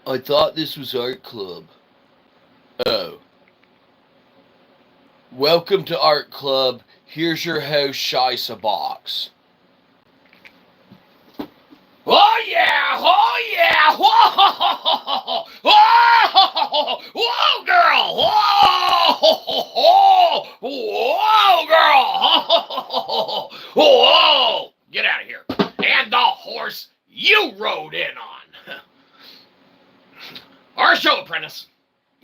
I thought this was art club. Oh. Welcome to art club. Here's your host, Shyzabox. Oh yeah! Oh yeah! Whoa! Whoa! Whoa, girl! Whoa! Whoa, girl! Whoa! Get out of here! And the horse you rode in on. Our show, apprentice.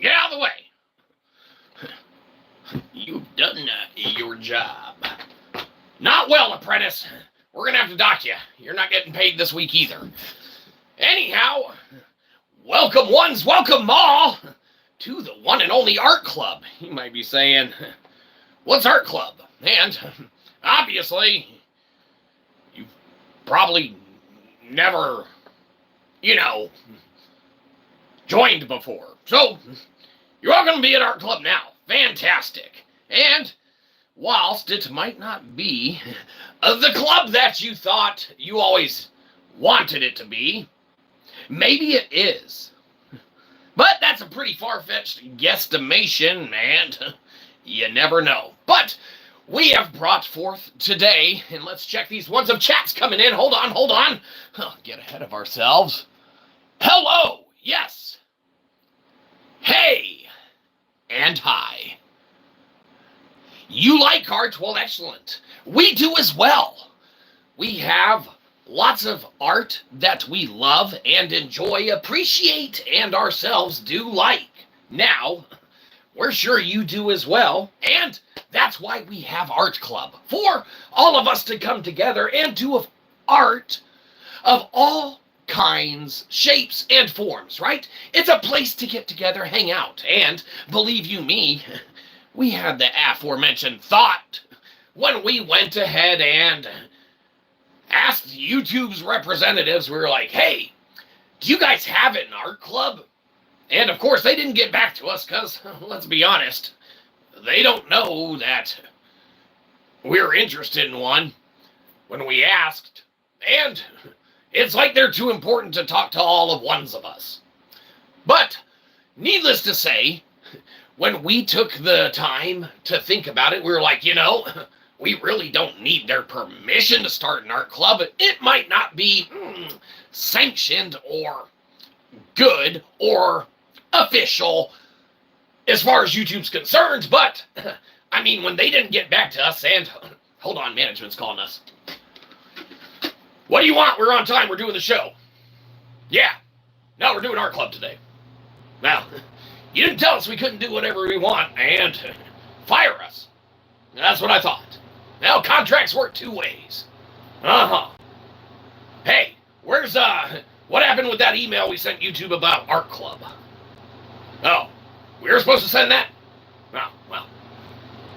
Get out of the way. You've done your job. Not well, apprentice. We're going to have to dock you. You're not getting paid this week either. Anyhow, welcome ones, welcome all to the one and only art club. You might be saying, what's art club? And obviously, you've probably never, joined before. So, you're all going to be at art club now. Fantastic. And whilst it might not be the club that you thought you always wanted it to be, maybe it is. But that's a pretty far-fetched guesstimation, and you never know. But we have brought forth today, and let's check these ones of chats coming in. Hold on. Oh, get ahead of ourselves. Hello, yes. Hey, and hi. You like art? Well, excellent. We do as well. We have lots of art that we love and enjoy, appreciate, and ourselves do like. Now, we're sure you do as well, and that's why we have Art Club, for all of us to come together and do art of all kinds, shapes, and forms, right? It's a place to get together, hang out, and believe you me, we had the aforementioned thought when we went ahead and asked YouTube's representatives. We were like, hey, do you guys have an art club? And of course, they didn't get back to us because, let's be honest, they don't know that we're interested in one when we asked. And it's like they're too important to talk to all of ones of us. But, needless to say, when we took the time to think about it, we were like, we really don't need their permission to start an art club. It might not be sanctioned or good or official as far as YouTube's concerned, but, when they didn't get back to us, and, hold on, management's calling us. What do you want? We're on time. We're doing the show. Yeah. No, we're doing art club today. Well, you didn't tell us we couldn't do whatever we want and fire us. That's what I thought. Now, contracts work two ways. Uh-huh. Hey, what happened with that email we sent YouTube about art club? Oh, we were supposed to send that? Oh, well.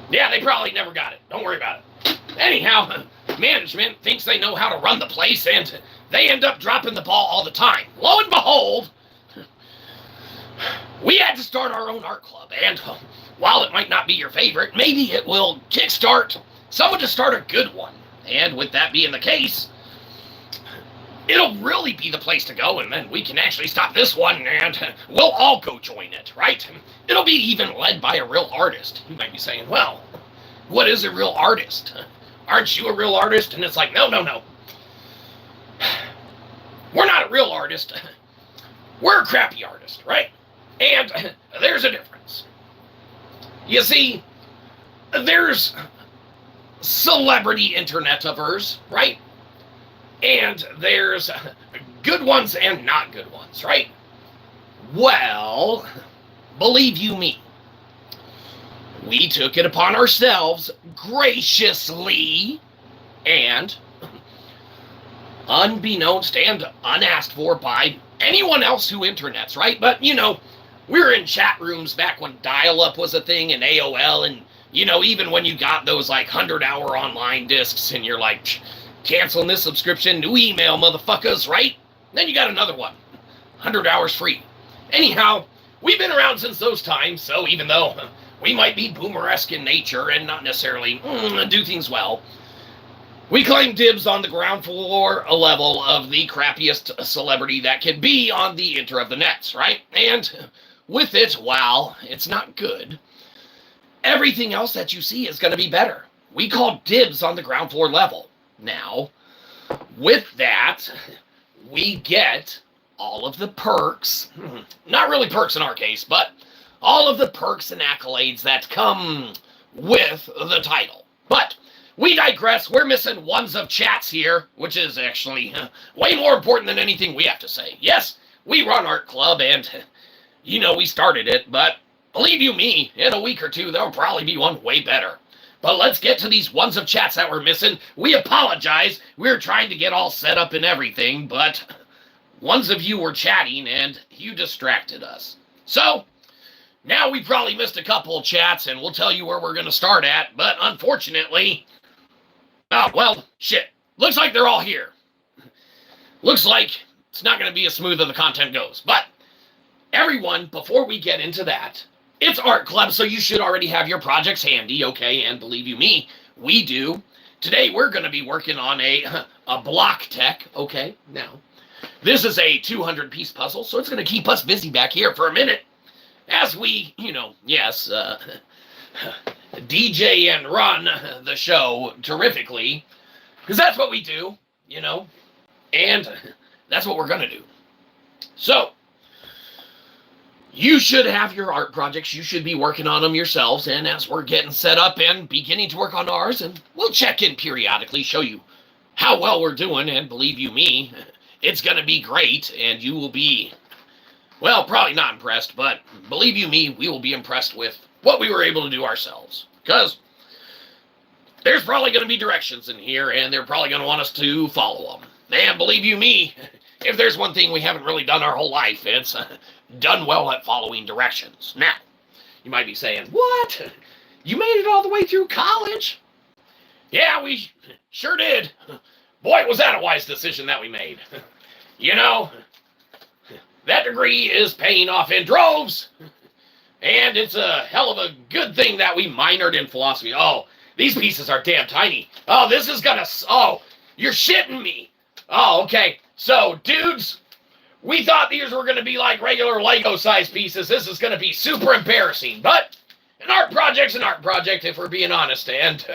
Yeah, they probably never got it. Don't worry about it. Anyhow, management thinks they know how to run the place, and they end up dropping the ball all the time. Lo and behold, we had to start our own art club, and while it might not be your favorite, maybe it will kickstart someone to start a good one. And with that being the case, it'll really be the place to go, and then we can actually stop this one, and we'll all go join it, right? It'll be even led by a real artist. You might be saying, well, what is a real artist? Aren't you a real artist? And it's like, no. We're not a real artist. We're a crappy artist, right? And there's a difference. You see, there's celebrity internetivers, right? And there's good ones and not good ones, right? Well, believe you me, we took it upon ourselves graciously and unbeknownst and unasked for by anyone else who internets, right? But, we were in chat rooms back when dial-up was a thing and AOL, and, even when you got those, 100-hour online discs and you're like, canceling this subscription, new email, motherfuckers, right? Then you got another one, 100 hours free. Anyhow, we've been around since those times, so even though we might be boomer-esque in nature and not necessarily do things well, We claim dibs on the ground floor level of the crappiest celebrity that can be on the inter of the nets, right? And with it, while it's not good, everything else that you see is going to be better. We call dibs on the ground floor level. Now, with that, we get all of the perks, not really perks in our case, but all of the perks and accolades that come with the title. But we digress. We're missing ones of chats here, which is actually way more important than anything we have to say. Yes, we run Art Club, and we started it, but believe you me, in a week or two, there'll probably be one way better. But let's get to these ones of chats that we're missing. We apologize. We're trying to get all set up and everything, but ones of you were chatting, and you distracted us. So, now we probably missed a couple of chats, and we'll tell you where we're going to start at, but unfortunately, oh, well, shit. Looks like they're all here. Looks like it's not going to be as smooth as the content goes. But everyone, before we get into that, it's Art Club, so you should already have your projects handy, okay? And believe you me, we do. Today, we're going to be working on a block tech, okay? Now, this is a 200-piece puzzle, so it's going to keep us busy back here for a minute as we, DJ and run the show terrifically, because that's what we do, and that's what we're going to do. So, you should have your art projects. You should be working on them yourselves, and as we're getting set up and beginning to work on ours, and we'll check in periodically, show you how well we're doing, and believe you me, it's going to be great, and you will be, well, probably not impressed, but believe you me, we will be impressed with what we were able to do ourselves. Because there's probably going to be directions in here, and they're probably going to want us to follow them. And believe you me, if there's one thing we haven't really done our whole life, it's done well at following directions. Now, you might be saying, what? You made it all the way through college? Yeah, we sure did. Boy, was that a wise decision that we made. That degree is paying off in droves. And it's a hell of a good thing that we minored in philosophy. Oh, these pieces are damn tiny. Oh, this is gonna... Oh, you're shitting me. Oh, okay. So, dudes, we thought these were going to be like regular Lego-sized pieces. This is going to be super embarrassing. But an art project's an art project, if we're being honest. And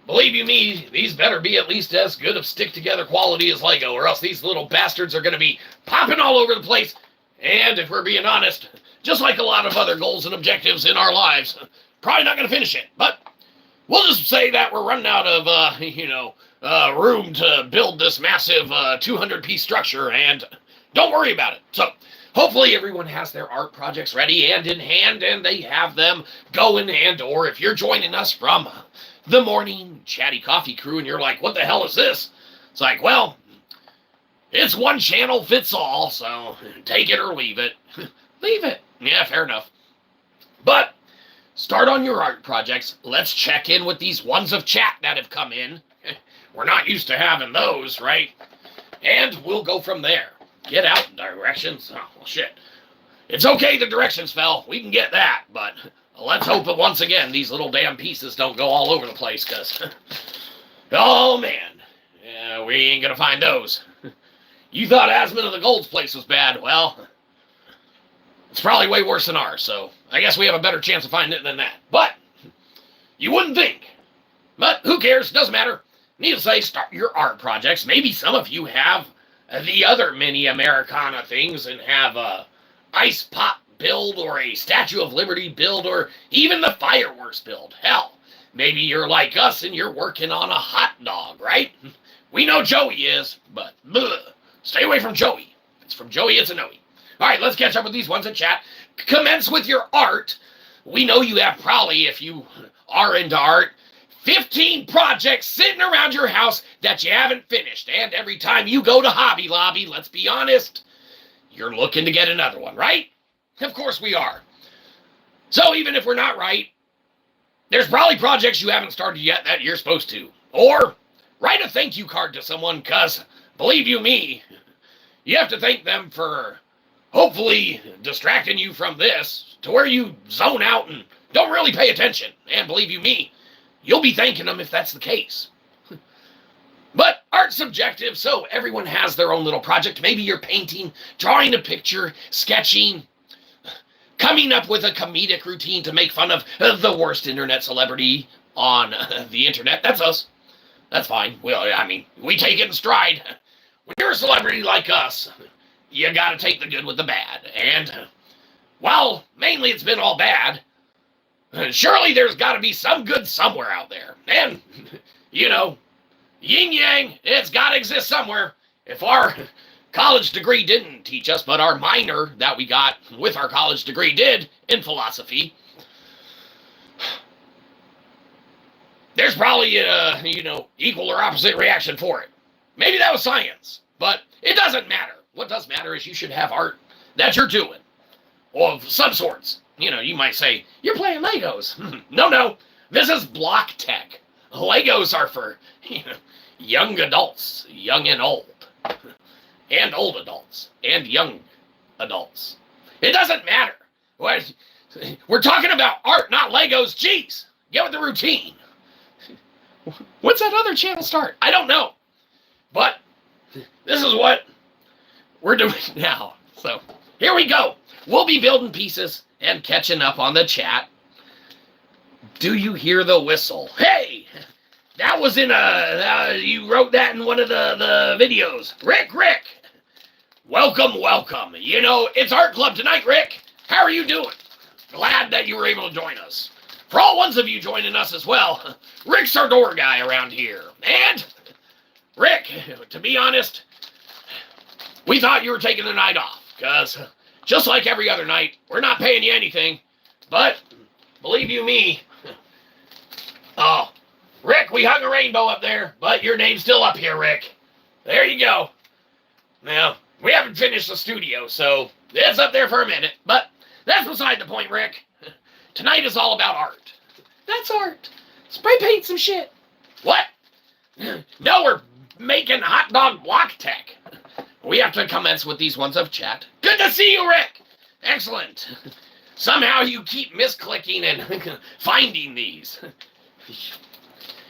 believe you me, these better be at least as good of stick-together quality as Lego, or else these little bastards are going to be popping all over the place. And if we're being honest, just like a lot of other goals and objectives in our lives, probably not going to finish it. But we'll just say that we're running out of, room to build this massive 200-piece structure, and don't worry about it. So hopefully everyone has their art projects ready and in hand, and they have them going, and or if you're joining us from the morning chatty coffee crew and you're like, what the hell is this? It's like, well, it's one channel fits all, so take it or leave it. Leave it. Yeah, fair enough. But start on your art projects. Let's check in with these ones of chat that have come in. We're not used to having those, right? And we'll go from there. Get out directions. Oh, well, shit. It's okay the directions fell. We can get that, but let's hope that once again these little damn pieces don't go all over the place, because, oh, man. Yeah, we ain't gonna find those. You thought Asmund of the Gold's place was bad. Well, it's probably way worse than ours, so I guess we have a better chance of finding it than that. But you wouldn't think. But who cares? Doesn't matter. Need to say, start your art projects. Maybe some of you have the other mini Americana things and have a ice pop build or a Statue of Liberty build or even the fireworks build. Hell, maybe you're like us and you're working on a hot dog, right? We know Joey is, but stay away from Joey. If it's from Joey, it's a no-y. All right, let's catch up with these ones in chat. Commence with your art. We know you have probably, if you are into art, 15 projects sitting around your house that you haven't finished. And every time you go to Hobby Lobby, let's be honest, you're looking to get another one, right? Of course we are. So even if we're not right, there's probably projects you haven't started yet that you're supposed to. Or write a thank you card to someone, because believe you me, you have to thank them for hopefully distracting you from this to where you zone out and don't really pay attention. And believe you me, you'll be thanking them if that's the case. art's subjective, so everyone has their own little project. Maybe you're painting, drawing a picture, sketching, coming up with a comedic routine to make fun of the worst internet celebrity on the internet. That's us. That's fine. Well, I mean, we take it in stride. When you're a celebrity like us, you gotta take the good with the bad. And while mainly it's been all bad, surely there's gotta be some good somewhere out there. And, you know, yin yang, it's gotta exist somewhere. If our college degree didn't teach us, but our minor that we got with our college degree did in philosophy, there's probably a, equal or opposite reaction for it. Maybe that was science, but it doesn't matter. What does matter is you should have art that you're doing, of some sorts. You might say, you're playing Legos. No, this is block tech. Legos are for, young adults, young and old, and old adults, and young adults. It doesn't matter. We're talking about art, not Legos. Jeez, get with the routine. What's that other channel start? I don't know. But this is what we're doing now. So here we go. We'll be building pieces and catching up on the chat. Do you hear the whistle? Hey, that was in you wrote that in one of the videos. Rick. Welcome. It's Art Club tonight, Rick. How are you doing? Glad that you were able to join us. For all ones of you joining us as well, Rick's our door guy around here. And Rick, to be honest, we thought you were taking the night off, because just like every other night, we're not paying you anything, but believe you me, oh, Rick, we hung a rainbow up there, but your name's still up here, Rick. There you go. Now, we haven't finished the studio, so it's up there for a minute, but that's beside the point, Rick. Tonight is all about art. That's art. Spray paint some shit. What? No, we're making hot dog block tech. We have to commence with these ones of chat. Good to see you, Rick. Excellent. Somehow you keep misclicking and finding these.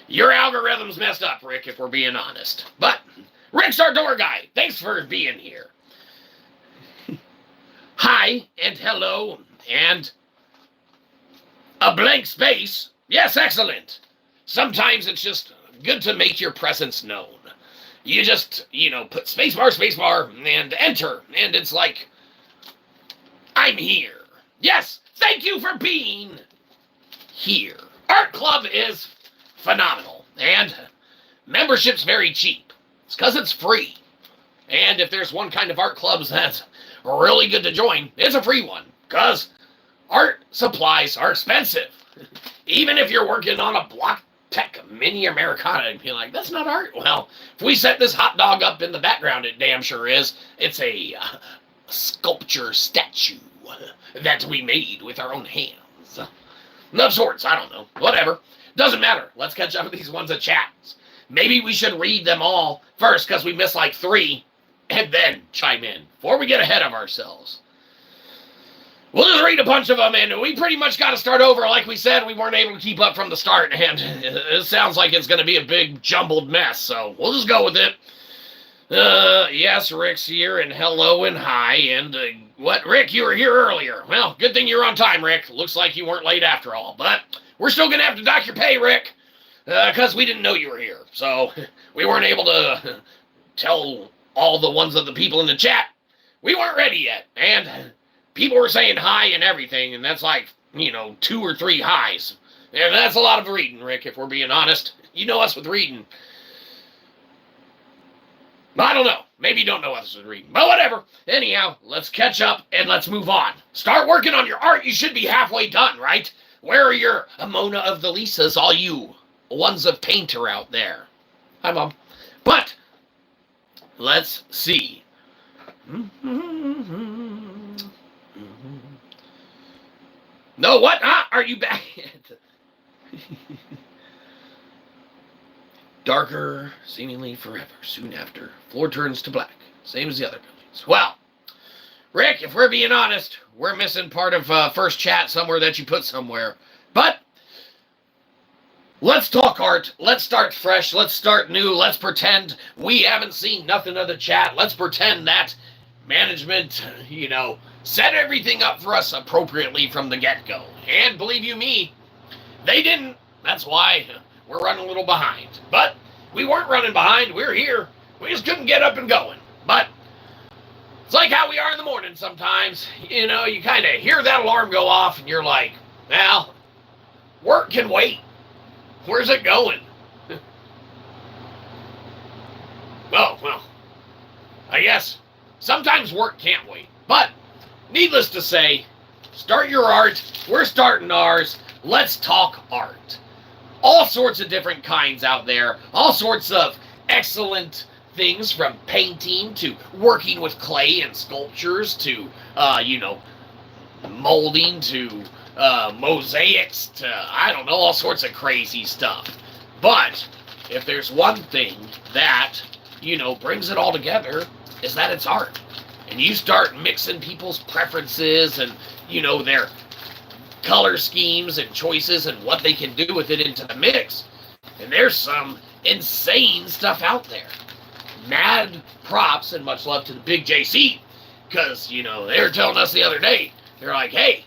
Your algorithm's messed up, Rick, if we're being honest. But Rick's our door guy. Thanks for being here. Hi and hello and a blank space. Yes, excellent. Sometimes it's just good to make your presence known. You just, put spacebar, and enter, and it's like, I'm here. Yes, thank you for being here. Art Club is phenomenal, and membership's very cheap. It's because it's free. And if there's one kind of art clubs that's really good to join, it's a free one, because art supplies are expensive. Even if you're working on a block tech mini Americana and be like, that's not art. Well, if we set this hot dog up in the background, it damn sure is. It's a sculpture statue that we made with our own hands. Of sorts, I don't know. Whatever. Doesn't matter. Let's catch up with these ones of chats. Maybe we should read them all first because we missed like 3 and then chime in before we get ahead of ourselves. We'll just read a bunch of them, and we pretty much got to start over. Like we said, we weren't able to keep up from the start, and it sounds like it's going to be a big jumbled mess, so we'll just go with it. Yes, Rick's here, and hello and hi, and what? Rick, you were here earlier. Well, good thing you're on time, Rick. Looks like you weren't late after all, but we're still going to have to dock your pay, Rick, because we didn't know you were here, so we weren't able to tell all the ones of the people in the chat. We weren't ready yet, and people were saying hi and everything, and that's like, 2 or 3 highs. And that's a lot of reading, Rick, if we're being honest. You know us with reading. I don't know. Maybe you don't know us with reading. But whatever. Anyhow, let's catch up and let's move on. Start working on your art. You should be halfway done, right? Where are your Mona of the Lisas, all you ones of painter out there? Hi, Mom. But let's see. No, what? Are you back? Darker, seemingly forever. Soon after, floor turns to black. Same as the other buildings. Well, Rick, if we're being honest, we're missing part of first chat somewhere that you put somewhere. But Let's talk art. Let's start fresh. Let's start new. Let's pretend we haven't seen nothing of the chat. Let's pretend that management, set everything up for us appropriately from the get-go. And believe you me, they didn't. That's why we're running a little behind. But we weren't running behind. We're here. We just couldn't get up and going. But it's like how we are in the morning sometimes. You kind of hear that alarm go off and you're like, well, work can wait. Where's it going? Well, I guess sometimes work can't wait. But needless to say, start your art. We're starting ours. Let's talk art. All sorts of different kinds out there. All sorts of excellent things, from painting to working with clay and sculptures to, molding to mosaics to, I don't know, all sorts of crazy stuff. But if there's one thing that, brings it all together, is that it's art. And you start mixing people's preferences and, their color schemes and choices and what they can do with it into the mix. And there's some insane stuff out there. Mad props and much love to the big JC, because, they were telling us the other day, they're like, hey,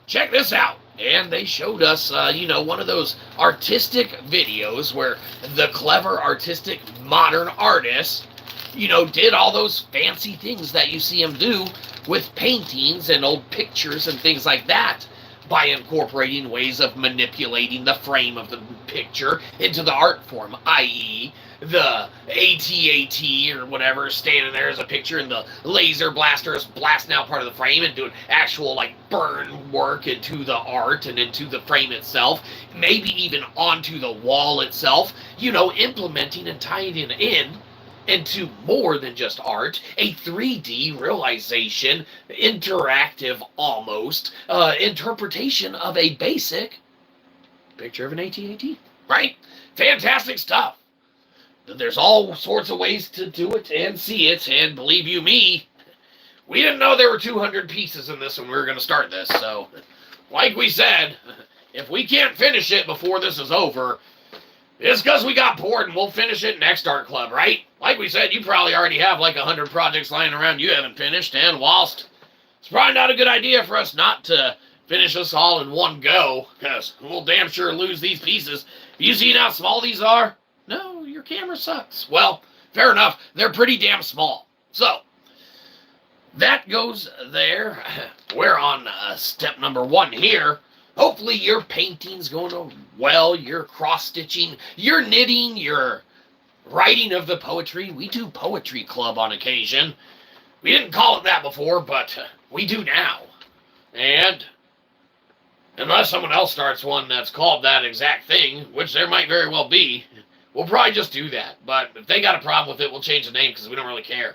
check this out. And they showed us, one of those artistic videos where the clever, artistic, modern artists, did all those fancy things that you see them do with paintings and old pictures and things like that, by incorporating ways of manipulating the frame of the picture into the art form, i.e., the AT-AT or whatever standing there as a picture, and the laser blaster is blasting out part of the frame and doing actual burn work into the art and into the frame itself, maybe even onto the wall itself, implementing and tying it in into more than just art, a 3D realization, interactive almost, interpretation of a basic picture of an AT-AT, right? Fantastic stuff. There's all sorts of ways to do it and see it, and believe you me, we didn't know there were 200 pieces in this when we were going to start this, so like we said, if we can't finish it before this is over, it's because we got bored and we'll finish it next art club, right? Like we said, you probably already have 100 projects lying around you haven't finished, and whilst it's probably not a good idea for us not to finish this all in one go, because we'll damn sure lose these pieces. Have you seen how small these are? No, your camera sucks. Well, fair enough. They're pretty damn small. So, that goes there. We're on step number 1 here. Hopefully your painting's going well, your cross-stitching, your knitting, your writing of the poetry. We do poetry club on occasion. We didn't call it that before, but we do now. And unless someone else starts one that's called that exact thing, which there might very well be, we'll probably just do that. But if they got a problem with it, we'll change the name because we don't really care.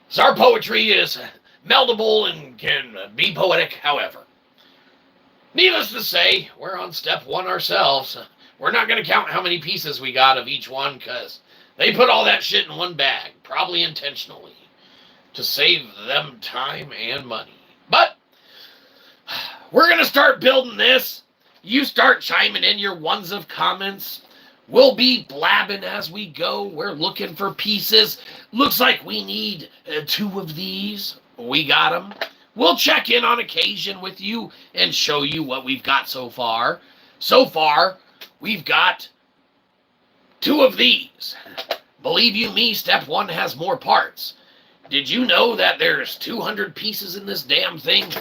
So our poetry is meldable and can be poetic however. Needless to say, we're on step 1 ourselves. We're not going to count how many pieces we got of each one, because they put all that shit in one bag, probably intentionally, to save them time and money. But we're going to start building this. You start chiming in your ones of comments. We'll be blabbing as we go. We're looking for pieces. Looks like we need 2 of these. We got them. We'll check in on occasion with you and show you what we've got so far. So far, we've got 2 of these. Believe you me, step 1 has more parts. Did you know that there's 200 pieces in this damn thing?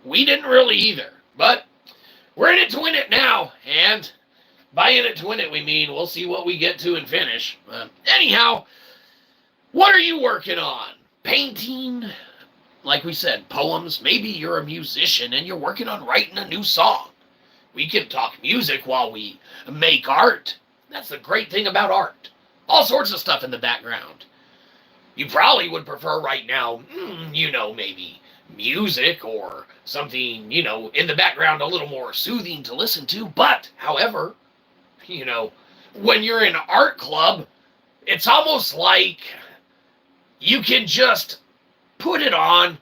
We didn't really either. But we're in it to win it now. And by in it to win it, we mean we'll see what we get to and finish. Anyhow, what are you working on? Painting? Like we said, poems. Maybe you're a musician and you're working on writing a new song. We can talk music while we make art. That's the great thing about art. All sorts of stuff in the background. You probably would prefer right now, maybe music or something, in the background a little more soothing to listen to. But, however, when you're in art club, it's almost like you can just put it on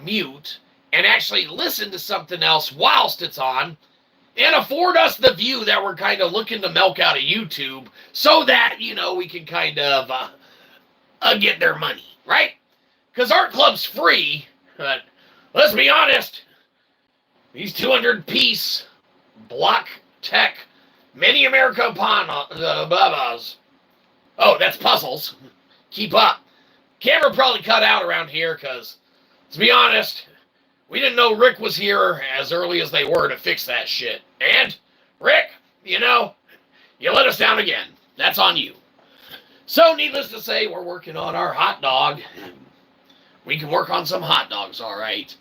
mute, and actually listen to something else whilst it's on, and afford us the view that we're kind of looking to milk out of YouTube so that, we can kind of get their money, right? Because Art Club's free, but let's be honest, these 200-piece block tech mini Americana oh, that's puzzles. Keep up. Camera probably cut out around here because, to be honest, we didn't know Rick was here as early as they were to fix that shit. And, Rick, you let us down again. That's on you. So, needless to say, we're working on our hot dog. We can work on some hot dogs, all right.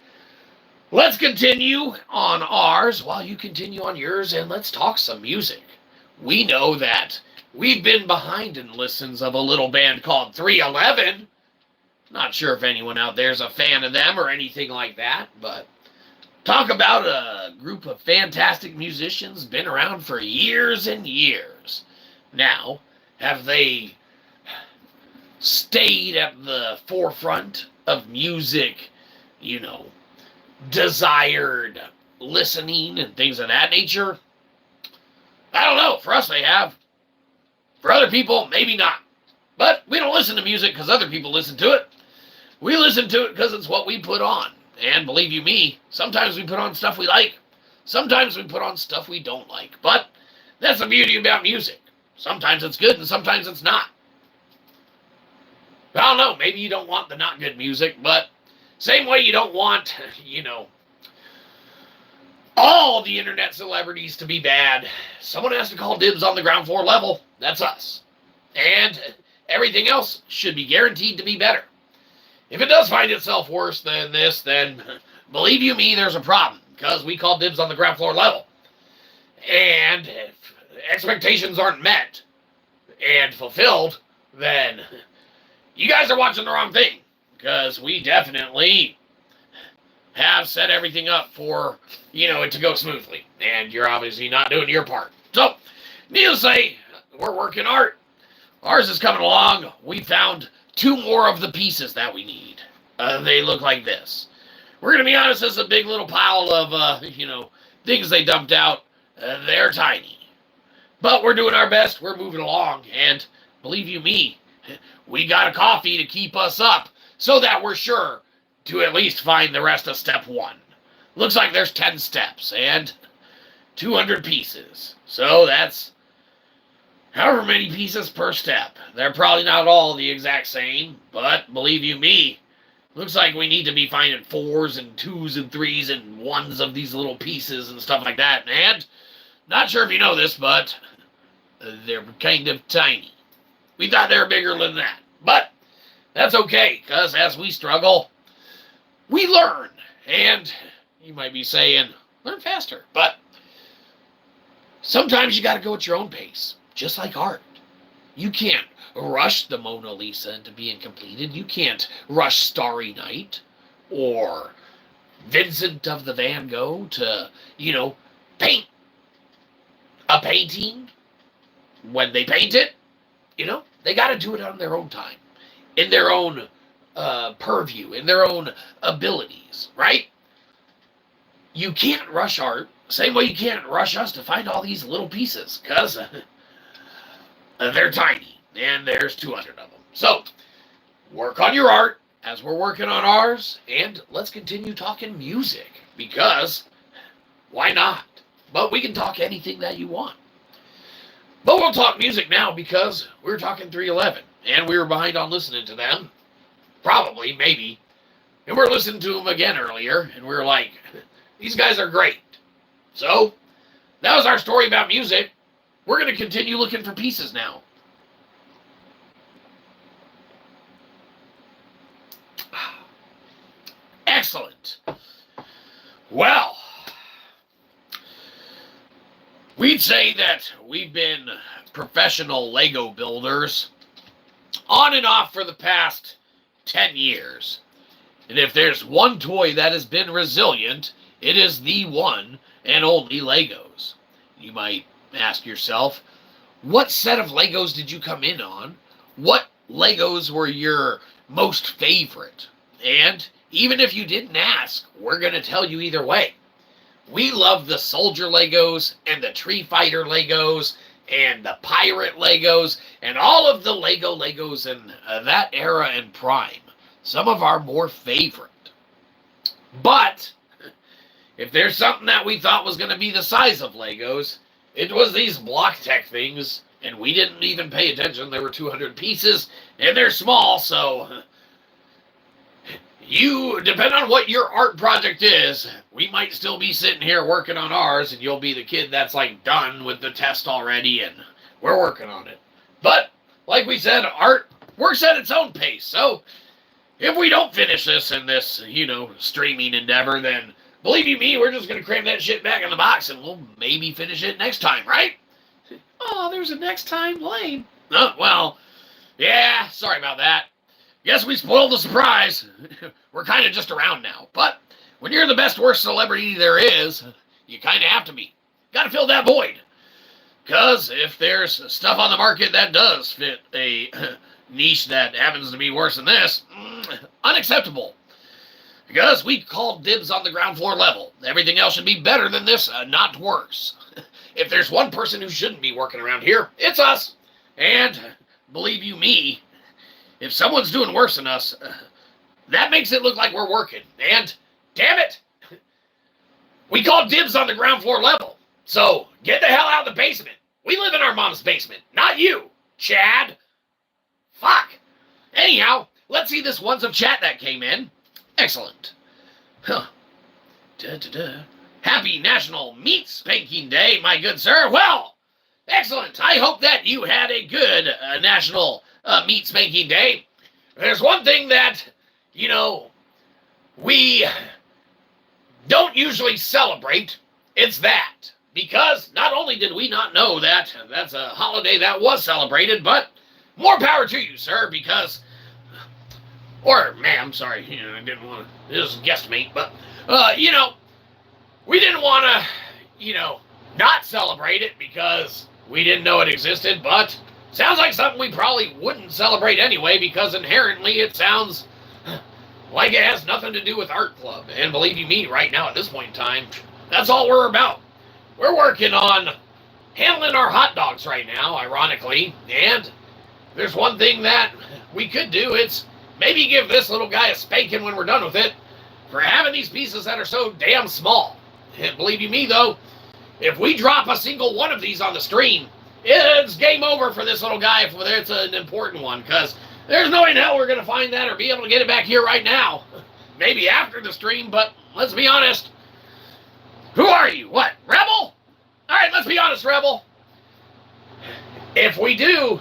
Let's continue on ours while you continue on yours, and let's talk some music. We know that we've been behind in listens of a little band called 311. Not sure if anyone out there's a fan of them or anything like that, but talk about a group of fantastic musicians, been around for years and years. Now, have they stayed at the forefront of music, desired listening and things of that nature? I don't know. For us, they have. For other people, maybe not. But we don't listen to music because other people listen to it. We listen to it because it's what we put on. And believe you me, sometimes we put on stuff we like. Sometimes we put on stuff we don't like. But that's the beauty about music. Sometimes it's good and sometimes it's not. I don't know, maybe you don't want the not good music, but same way you don't want, all the internet celebrities to be bad. Someone has to call dibs on the ground floor level. That's us. And everything else should be guaranteed to be better. If it does find itself worse than this, then believe you me, there's a problem, because we call dibs on the ground floor level. And if expectations aren't met and fulfilled, then you guys are watching the wrong thing, because we definitely have set everything up for, it to go smoothly, and you're obviously not doing your part. So, needless to say, we're working art. Ours is coming along. We found 2 more of the pieces that we need. They look like this. We're going to be honest, this is a big little pile of, things they dumped out. They're tiny. But we're doing our best. We're moving along, and believe you me, we got a coffee to keep us up so that we're sure to at least find the rest of step 1. Looks like there's 10 steps and 200 pieces. So that's however many pieces per step. They're probably not all the exact same, but believe you me, looks like we need to be finding 4s and 2s and 3s and 1s of these little pieces and stuff like that. And not sure if you know this, but they're kind of tiny. We thought they were bigger than that. But that's okay, because as we struggle, we learn. And you might be saying, learn faster. But sometimes you got to go at your own pace, just like art. You can't rush the Mona Lisa into being completed. You can't rush Starry Night or Vincent of the Van Gogh to, paint a painting. When they paint it, they got to do it on their own time, in their own purview, in their own abilities, right? You can't rush art, same way you can't rush us to find all these little pieces, because they're tiny, and there's 200 of them. So, work on your art as we're working on ours, and let's continue talking music, because why not? But we can talk anything that you want. But we'll talk music now because we're talking 311, and we were behind on listening to them. Probably, maybe. And we're listening to them again earlier, and we were like, these guys are great. So, that was our story about music. We're going to continue looking for pieces now. Excellent. Well, we'd say that we've been professional Lego builders on and off for the past 10 years. And if there's one toy that has been resilient, it is the one and only Legos. You might ask yourself, what set of Legos did you come in on? What Legos were your most favorite? And even if you didn't ask, we're going to tell you either way. we love the soldier Legos and the tree fighter Legos and the pirate Legos and all of the Legos in that era and prime. Some of our more favorite. But if there's something that we thought was going to be the size of Legos, it was these block tech things, and we didn't even pay attention. There were 200 pieces, and they're small, so you, depend on what your art project is, we might still be sitting here working on ours, and you'll be the kid that's like done with the test already, and we're working on it. But, like we said, art works at its own pace, so if we don't finish this in this, streaming endeavor, then believe you me, we're just going to cram that shit back in the box, and we'll maybe finish it next time, right? Oh, there's a next time, lame. Oh, well, yeah, sorry about that. Guess we spoiled the surprise. We're kind of just around now. But when you're the best, worst celebrity there is, you kind of have to be. Got to fill that void. Because if there's stuff on the market that does fit a niche that happens to be worse than this, unacceptable. Because we called dibs on the ground floor level. Everything else should be better than this, not worse. If there's one person who shouldn't be working around here, it's us. And believe you me, if someone's doing worse than us, that makes it look like we're working. And, damn it, we call dibs on the ground floor level. So, get the hell out of the basement. We live in our mom's basement, not you, Chad. Fuck. Anyhow, let's see this ones of chat that came in. Excellent. Huh. Happy National Meat Spanking Day, my good sir. Well, excellent. I hope that you had a good National Meat Spanking Day. There's one thing that, we don't usually celebrate. It's that. Because not only did we not know that that's a holiday that was celebrated, but more power to you, sir, because, or ma'am, sorry, I didn't want to, this is guesstimate, but, we didn't want to, not celebrate it because we didn't know it existed, but sounds like something we probably wouldn't celebrate anyway because inherently it sounds like it has nothing to do with Art Club. And believe you me, right now at this point in time, that's all we're about. We're working on handling our hot dogs right now, ironically, and there's one thing that we could do. It's maybe give this little guy a spanking when we're done with it for having these pieces that are so damn small. And believe you me, though, if we drop a single one of these on the stream, it's game over for this little guy if it's an important one, because there's no way in hell we're going to find that or be able to get it back here right now. Maybe after the stream, but let's be honest. Who are you? What, Rebel? Alright, let's be honest, Rebel. If we do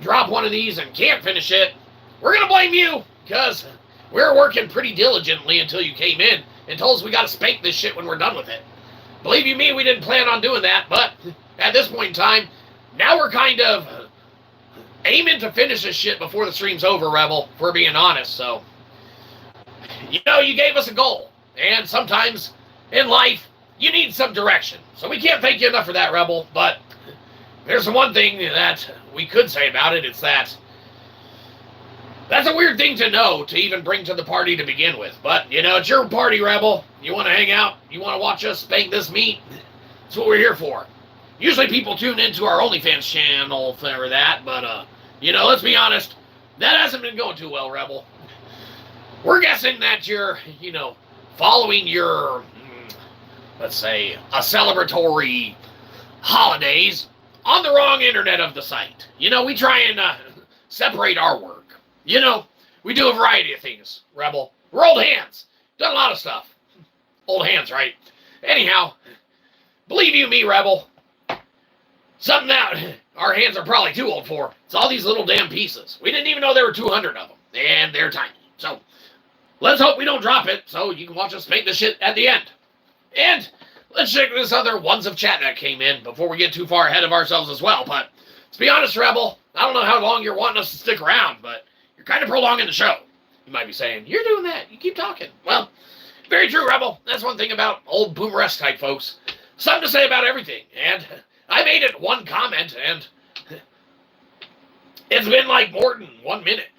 drop one of these and can't finish it, we're going to blame you, because we're working pretty diligently until you came in and told us we got to spank this shit when we're done with it. Believe you me, we didn't plan on doing that, but at this point in time, now we're kind of aiming to finish this shit before the stream's over, Rebel, if we're being honest. So, you gave us a goal, and sometimes in life, you need some direction. So we can't thank you enough for that, Rebel, but there's one thing that we could say about it. It's that's a weird thing to know to even bring to the party to begin with. But, it's your party, Rebel. You want to hang out? You want to watch us spank this meat? That's what we're here for. Usually people tune into our OnlyFans channel for that, but, let's be honest, that hasn't been going too well, Rebel. We're guessing that you're, following your, let's say, a celebratory holidays on the wrong internet of the site. We try and separate our work. We do a variety of things, Rebel. We're old hands. Done a lot of stuff. Old hands, right? Anyhow, believe you me, Rebel, something that our hands are probably too old for. It's all these little damn pieces. We didn't even know there were 200 of them, and they're tiny. So, let's hope we don't drop it, so you can watch us spank this shit at the end. And let's check this other ones of chat that came in before we get too far ahead of ourselves as well. But, to be honest, Rebel, I don't know how long you're wanting us to stick around, but you're kind of prolonging the show. You might be saying, you're doing that. You keep talking. Well, very true, Rebel. That's one thing about old boomerest type folks. Something to say about everything. And I made it one comment, and it's been like more than 1 minute.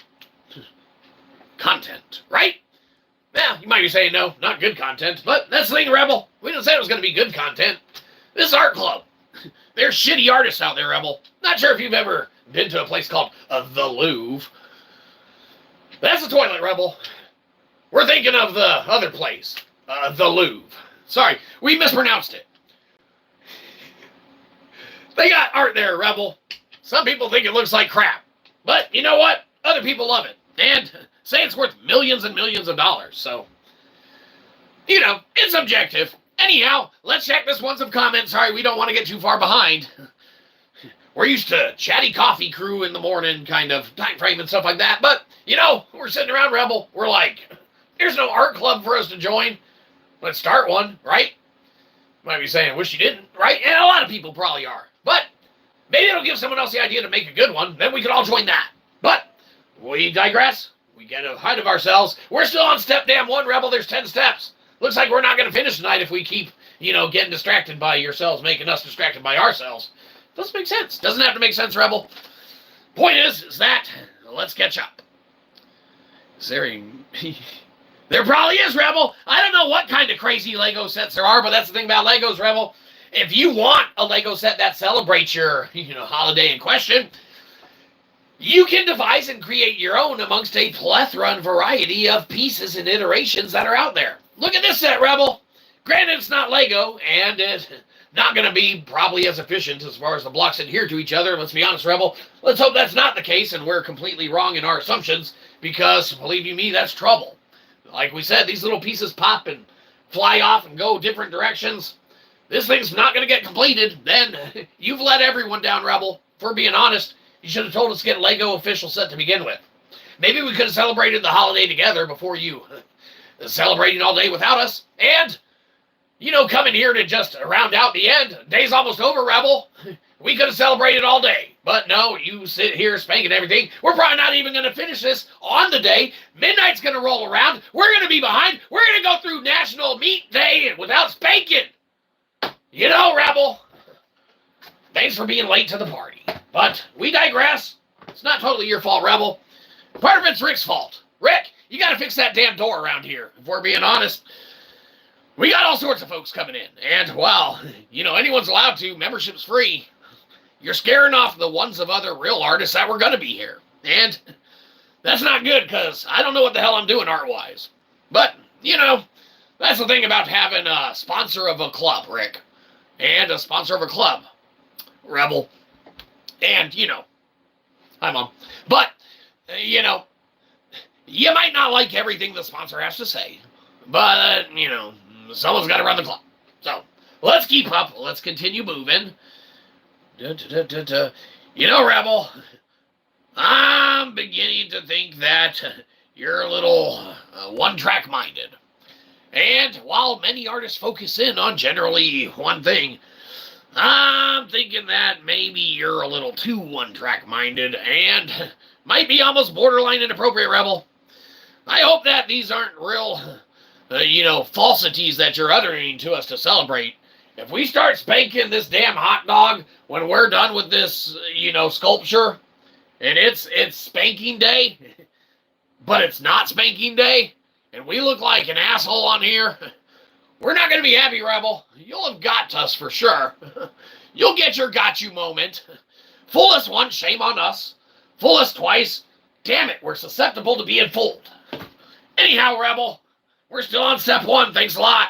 Content, right? Yeah, you might be saying, no, not good content. But that's the thing, Rebel. We didn't say it was going to be good content. This is art club. There's shitty artists out there, Rebel. Not sure if you've ever been to a place called the Louvre. That's the toilet, Rebel. We're thinking of the other place, the Louvre. Sorry, we mispronounced it. They got art there, Rebel. Some people think it looks like crap. But you know what? Other people love it. And say it's worth millions and millions of dollars. So, you know, it's subjective. Anyhow, let's check this one some comments. Sorry, we don't want to get too far behind. We're used to chatty coffee crew in the morning kind of time frame and stuff like that. But, you know, we're sitting around, Rebel. We're like, there's no art club for us to join. Let's start one, right? Might be saying, wish you didn't, right? And a lot of people probably are. But maybe it'll give someone else the idea to make a good one. Then we could all join that. But we digress. We get ahead of ourselves. We're still on step damn one, Rebel. There's 10 steps. Looks like we're not going to finish tonight if we keep, you know, getting distracted by yourselves, making us distracted by ourselves. Doesn't make sense. Doesn't have to make sense, Rebel. Point is that let's catch up. Is there there probably is, Rebel. I don't know what kind of crazy Lego sets there are, but that's the thing about Legos, Rebel. If you want a Lego set that celebrates your, holiday in question, you can devise and create your own amongst a plethora and variety of pieces and iterations that are out there. Look at this set, Rebel. Granted, it's not Lego, and it's not going to be probably as efficient as far as the blocks adhere to each other. Let's be honest, Rebel. Let's hope that's not the case, and we're completely wrong in our assumptions, because, believe you me, that's trouble. Like we said, these little pieces pop and fly off and go different directions. This thing's not going to get completed. Then you've let everyone down, Rebel. If we're being honest, you should have told us to get a Lego official set to begin with. Maybe we could have celebrated the holiday together before you celebrating all day without us. And, coming here to just round out the end. Day's almost over, Rebel. We could have celebrated all day. But no, you sit here spanking everything. We're probably not even going to finish this on the day. Midnight's going to roll around. We're going to be behind. We're going to go through National Meat Day without spanking. Rebel. Thanks for being late to the party. But we digress. It's not totally your fault, Rebel. Part of it's Rick's fault. Rick, you got to fix that damn door around here. If we're being honest, we got all sorts of folks coming in. And, well, anyone's allowed to. Membership's free. You're scaring off the ones of other real artists that were going to be here. And that's not good, because I don't know what the hell I'm doing art-wise. But, that's the thing about having a sponsor of a club, Rick. And a sponsor of a club, Rebel. And, hi, Mom. But, you might not like everything the sponsor has to say. But, someone's got to run the club. So, let's keep up. Let's continue moving. Rebel, I'm beginning to think that you're a little one-track minded. And while many artists focus in on generally one thing, I'm thinking that maybe you're a little too one-track minded and might be almost borderline inappropriate, Rebel. I hope that these aren't real, falsities that you're uttering to us to celebrate. If we start spanking this damn hot dog when we're done with this, sculpture, and it's spanking day, but it's not spanking day, and we look like an asshole on here, we're not going to be happy, Rebel. You'll have got us for sure. You'll get your got you moment. Fool us once, shame on us. Fool us twice, damn it, we're susceptible to being fooled. Anyhow, Rebel, we're still on step one, thanks a lot.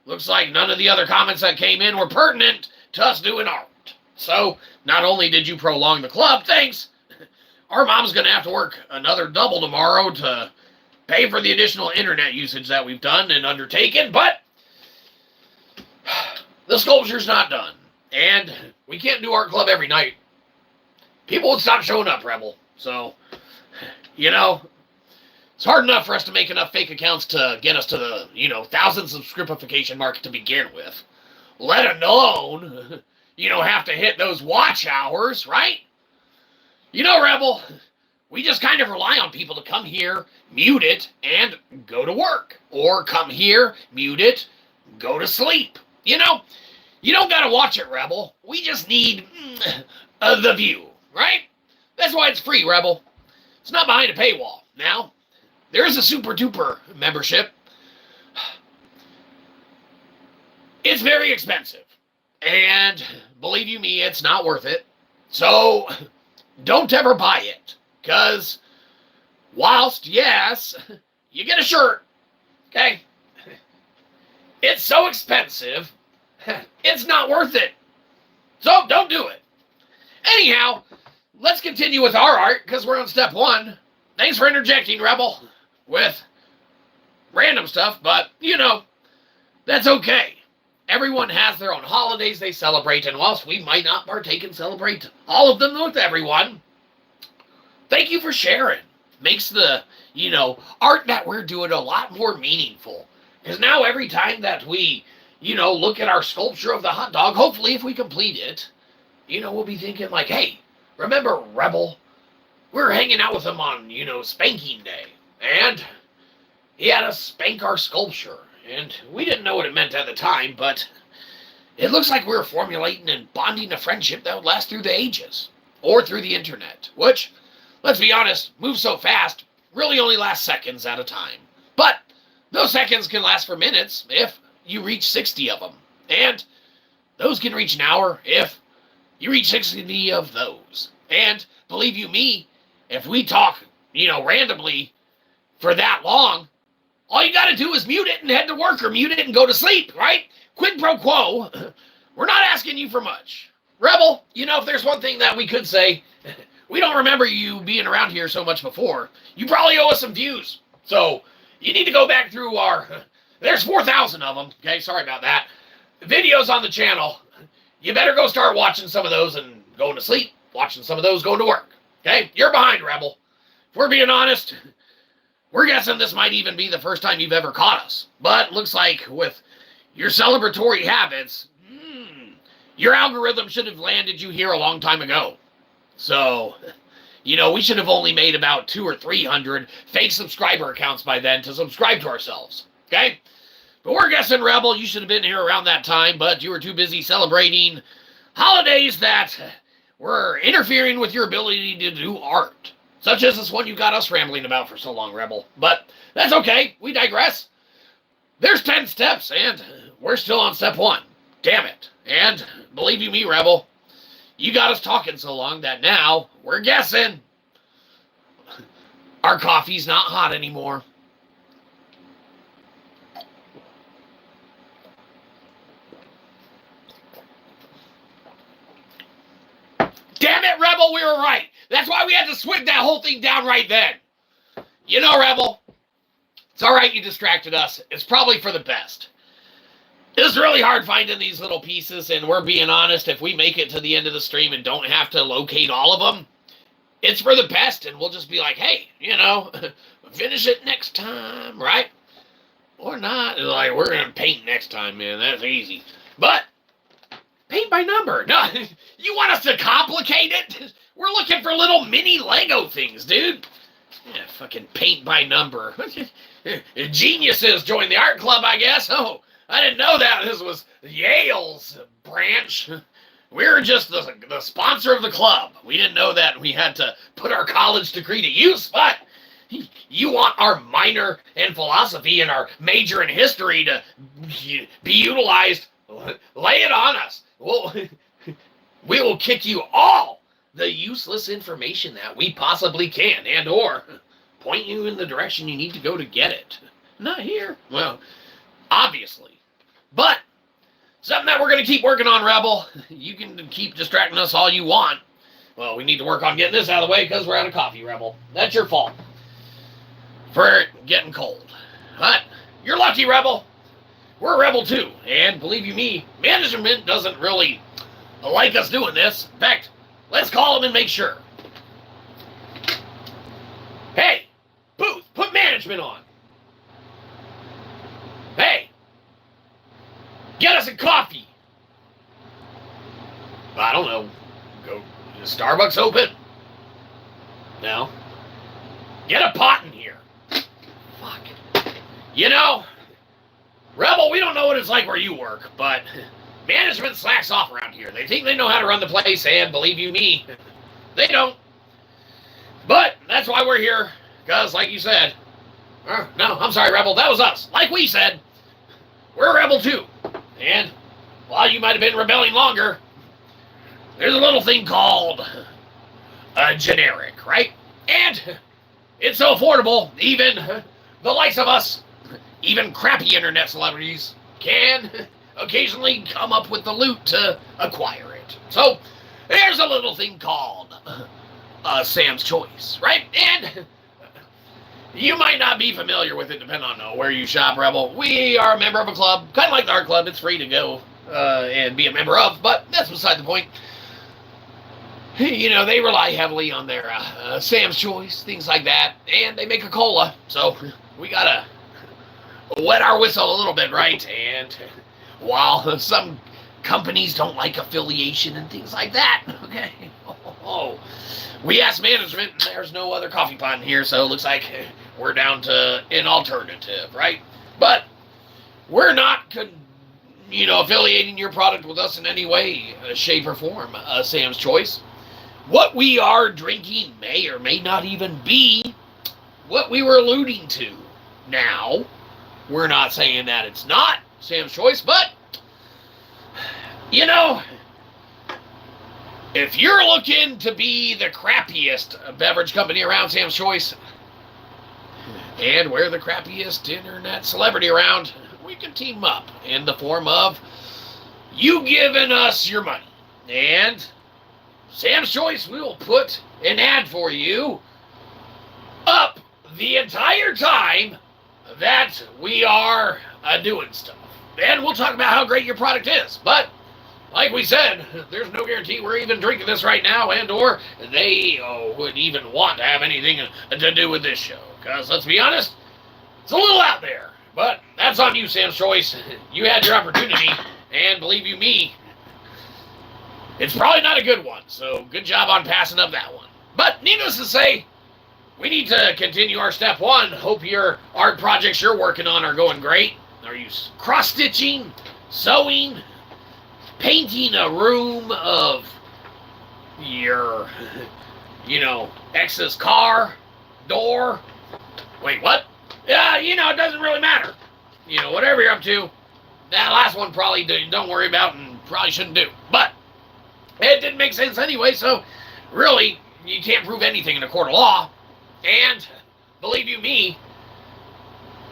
Looks like none of the other comments that came in were pertinent to us doing art. So, not only did you prolong the club, thanks, our mom's going to have to work another double tomorrow to pay for the additional internet usage that we've done and undertaken, but the sculpture's not done. And we can't do art club every night. People would stop showing up, Rebel. So, it's hard enough for us to make enough fake accounts to get us to the, 1,000 subscriptification mark to begin with. Let alone, have to hit those watch hours, right? Rebel, we just kind of rely on people to come here, mute it, and go to work. Or come here, mute it, go to sleep. You don't gotta watch it, Rebel. We just need the view, right? That's why it's free, Rebel. It's not behind a paywall. Now, there is a super duper membership It's very expensive. And believe you me, it's not worth it. So don't ever buy it. Because whilst, yes, you get a shirt, okay, it's so expensive, it's not worth it. So don't do it. Anyhow, let's continue with our art because we're on step 1. Thanks for interjecting, Rebel, with random stuff, but, that's okay. Everyone has their own holidays they celebrate, and whilst we might not partake and celebrate all of them with everyone, thank you for sharing. Makes the, art that we're doing a lot more meaningful. Because now every time that we, look at our sculpture of the hot dog, hopefully if we complete it, we'll be thinking like, hey, remember Rebel? We were hanging out with him on, spanking day. And he had us spank our sculpture. And we didn't know what it meant at the time, but it looks like we were formulating and bonding a friendship that would last through the ages. Or through the internet. Which, let's be honest, moves so fast, really only lasts seconds at a time. But those seconds can last for minutes if you reach 60 of them. And those can reach an hour if you reach 60 of those. And believe you me, if we talk, randomly for that long, all you got to do is mute it and head to work, or mute it and go to sleep, right? Quid pro quo. We're not asking you for much. Rebel, if there's one thing that we could say, we don't remember you being around here so much before. You probably owe us some views. So you need to go back through there's 4,000 of them. Okay, sorry about that. Videos on the channel. You better go start watching some of those and going to sleep. Watching some of those going to work. Okay, you're behind, Rebel. If we're being honest, we're guessing this might even be the first time you've ever caught us. But looks like with your celebratory habits, your algorithm should have landed you here a long time ago. So, we should have only made about 200 or 300 fake subscriber accounts by then to subscribe to ourselves. Okay? But we're guessing, Rebel, you should have been here around that time, but you were too busy celebrating holidays that were interfering with your ability to do art. Such as this one you got us rambling about for so long, Rebel. But that's okay. We digress. There's 10 steps, and we're still on step 1. Damn it. And believe you me, Rebel, you got us talking so long that now we're guessing our coffee's not hot anymore. Damn it, Rebel, we were right. That's why we had to swig that whole thing down right then. Rebel, it's all right you distracted us. It's probably for the best. It's really hard finding these little pieces, and we're being honest, if we make it to the end of the stream and don't have to locate all of them, it's for the best, and we'll just be like, hey, finish it next time, right? Or not. Like, we're going to paint next time, man. That's easy. But paint by number. No, you want us to complicate it? We're looking for little mini Lego things, dude. Yeah, fucking paint by number. Geniuses join the art club, I guess. Oh, I didn't know that. This was Yale's branch. We're just the sponsor of the club. We didn't know that we had to put our college degree to use, but you want our minor in philosophy and our major in history to be utilized. Lay it on us. We will kick you all the useless information that we possibly can, and or point you in the direction you need to go to get it. Not here. Well, obviously. But something that we're going to keep working on, Rebel. You can keep distracting us all you want. Well, we need to work on getting this out of the way because we're out of coffee, Rebel. That's your fault for it getting cold. But you're lucky, Rebel. We're a rebel too, and believe you me, management doesn't really like us doing this. In fact, let's call them and make sure. Hey, Booth, put management on. Hey, get us a coffee. I don't know. Go, is Starbucks open? No. Get a pot in here. Fuck. Rebel, we don't know what it's like where you work, but management slacks off around here. They think they know how to run the place, and believe you me, they don't. But that's why we're here, because like you said, no, I'm sorry, Rebel, that was us. Like we said, we're a rebel too. And while you might have been rebelling longer, there's a little thing called a generic, right? And it's so affordable, even the likes of us, even crappy internet celebrities, can occasionally come up with the loot to acquire it. So there's a little thing called Sam's Choice, right? And you might not be familiar with it, depending on where you shop, Rebel. We are a member of a club, kind of like our club. It's free to go and be a member of, but that's beside the point. You know, they rely heavily on their Sam's Choice, things like that, and they make a cola, so we gotta wet our whistle a little bit, right? And while some companies don't like affiliation and things like that, okay, we asked management, and there's no other coffee pot in here, so it looks like we're down to an alternative, right? But we're not, affiliating your product with us in any way, shape, or form, Sam's Choice. What we are drinking may or may not even be what we were alluding to. Now, we're not saying that it's not Sam's Choice, but, if you're looking to be the crappiest beverage company around, Sam's Choice, and we're the crappiest internet celebrity around, we can team up in the form of you giving us your money. And Sam's Choice, we will put an ad for you up the entire time that we are doing stuff. And we'll talk about how great your product is. But, like we said, there's no guarantee we're even drinking this right now, and or they would even want to have anything to do with this show. Because, let's be honest, it's a little out there. But that's on you, Sam's Choice. You had your opportunity, and believe you me, it's probably not a good one, so good job on passing up that one. But needless to say, we need to continue our step one. Hope your art projects you're working on are going great. Are you cross-stitching, sewing, painting a room of your, ex's car, door? Wait, what? Yeah, it doesn't really matter. Whatever you're up to, that last one probably don't worry about and probably shouldn't do. But it didn't make sense anyway, so really, you can't prove anything in a court of law. And, believe you me,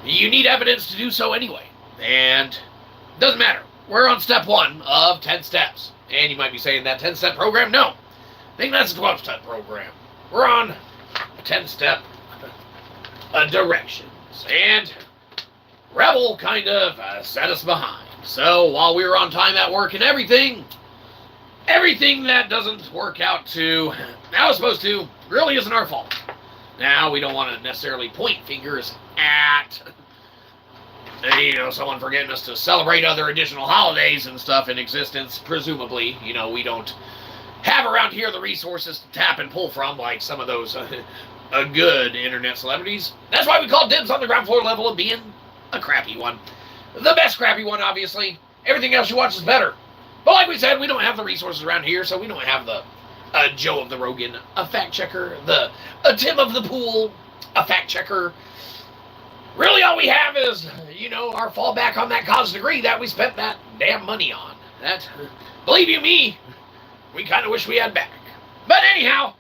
you need evidence to do so anyway. And it doesn't matter. We're on step one of 10 steps. And you might be saying that 10-step program? No. I think that's a 12-step program. We're on a 10-step directions. And Rebel kind of set us behind. So while we were on time at work and everything that doesn't work out to how it's supposed to really isn't our fault. Now, we don't want to necessarily point fingers at, someone forgetting us to celebrate other additional holidays and stuff in existence. Presumably, we don't have around here the resources to tap and pull from like some of those good internet celebrities. That's why we call dibs on the ground floor level of being a crappy one. The best crappy one, obviously. Everything else you watch is better. But like we said, we don't have the resources around here, so we don't have the Joe of the Rogan, a fact checker, the Tim of the Pool, a fact checker. Really all we have is, our fallback on that college degree that we spent that damn money on. That, believe you me, we kind of wish we had back. But anyhow,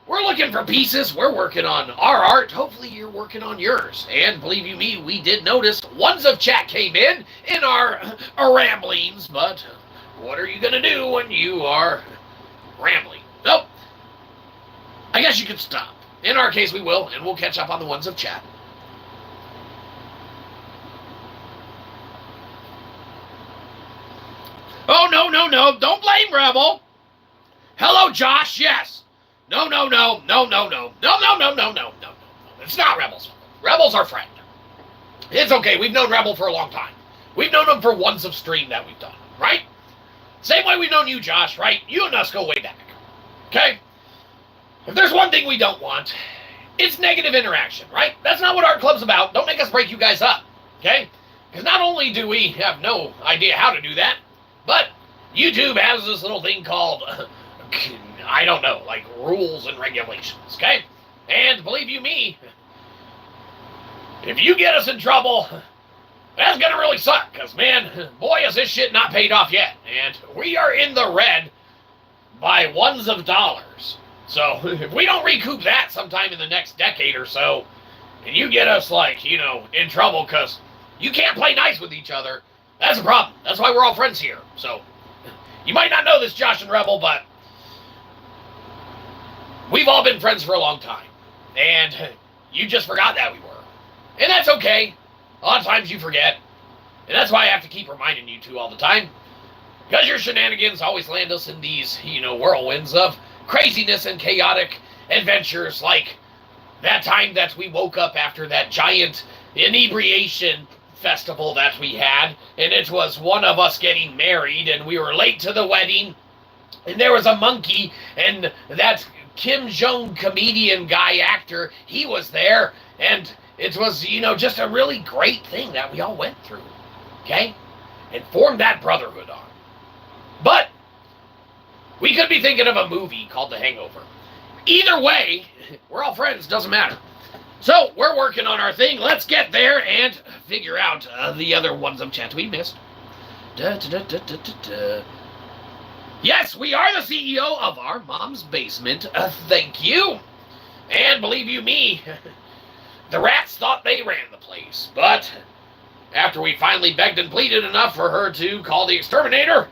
we're looking for pieces. We're working on our art. Hopefully you're working on yours. And believe you me, we did notice ones of chat came in our ramblings, but what are you going to do when you are rambling? Nope. I guess you could stop. In our case, we will, and we'll catch up on the ones of chat. Oh, no. Don't blame Rebel. Hello, Josh. Yes. No. It's not Rebel's fault. Rebel's our friend. It's okay. We've known Rebel for a long time. We've known him for ones of stream that we've done, right? Same way we've known you, Josh, right? You and us go way back. Okay? If there's one thing we don't want, it's negative interaction, right? That's not what our club's about. Don't make us break you guys up. Okay? Because not only do we have no idea how to do that, but YouTube has this little thing called, I don't know, like rules and regulations, okay? And believe you me, if you get us in trouble, That's gonna really suck, because, man, boy, is this shit not paid off yet. And we are in the red by ones of dollars. So, if we don't recoup that sometime in the next decade or so, and you get us, like, in trouble because you can't play nice with each other, that's a problem. That's why we're all friends here. So, you might not know this, Josh and Rebel, but we've all been friends for a long time. And you just forgot that we were. And that's okay. A lot of times you forget. And that's why I have to keep reminding you two all the time. Because your shenanigans always land us in these, whirlwinds of craziness and chaotic adventures, like that time that we woke up after that giant inebriation festival that we had, and it was one of us getting married, and we were late to the wedding, and there was a monkey, and that Kim Jong comedian guy actor, he was there, and it was, just a really great thing that we all went through, okay? And formed that brotherhood on. But we could be thinking of a movie called The Hangover. Either way, we're all friends, doesn't matter. So, we're working on our thing. Let's get there and figure out the other ones of chat we missed. Yes, we are the CEO of our mom's basement. Thank you. And believe you me, the rats thought they ran the place. But after we finally begged and pleaded enough for her to call the exterminator,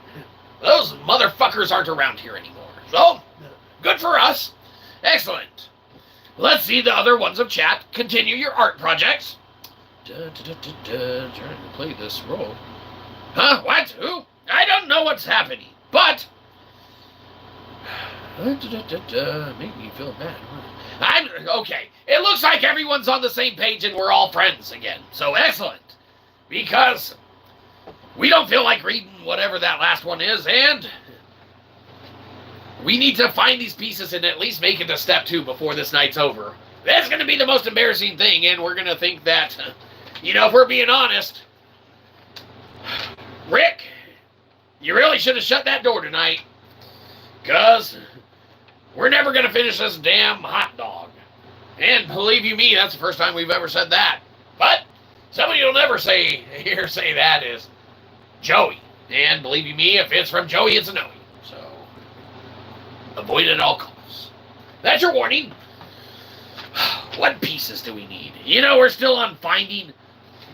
those motherfuckers aren't around here anymore. So, good for us. Excellent. Let's see the other ones of chat. Continue your art projects. Trying to play this role. Huh? What? Who? I don't know what's happening. But make me feel bad. I'm okay. It looks like everyone's on the same page and we're all friends again. So excellent. Because we don't feel like reading whatever that last one is, and we need to find these pieces and at least make it to step 2 before this night's over. That's going to be the most embarrassing thing, and we're going to think that, if we're being honest, Rick, you really should have shut that door tonight, because we're never going to finish this damn hot dog. And believe you me, that's the first time we've ever said that. But somebody you'll never say that is Joey. And believe you me, if it's from Joey, it's a no. So, avoid it at all costs. That's your warning. What pieces do we need? We're still on finding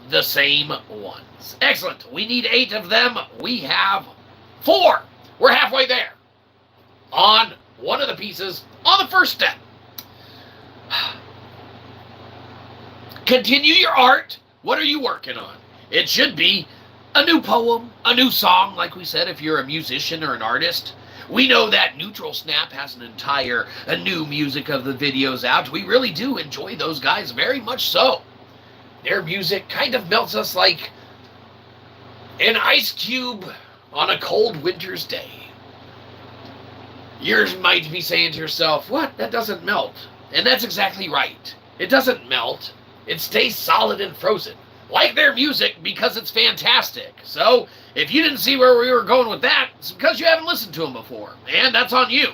the same ones. Excellent. We need 8 of them. We have 4. We're halfway there. On one of the pieces on the first step. Continue your art. What are you working on? It should be a new poem, a new song, like we said, if you're a musician or an artist. We know that Neutral Snap has a new music of the videos out. We really do enjoy those guys very much so. Their music kind of melts us like an ice cube on a cold winter's day. You might be saying to yourself, what? That doesn't melt. And that's exactly right. It doesn't melt. It stays solid and frozen. Like their music, because it's fantastic. So, if you didn't see where we were going with that, it's because you haven't listened to them before. And that's on you.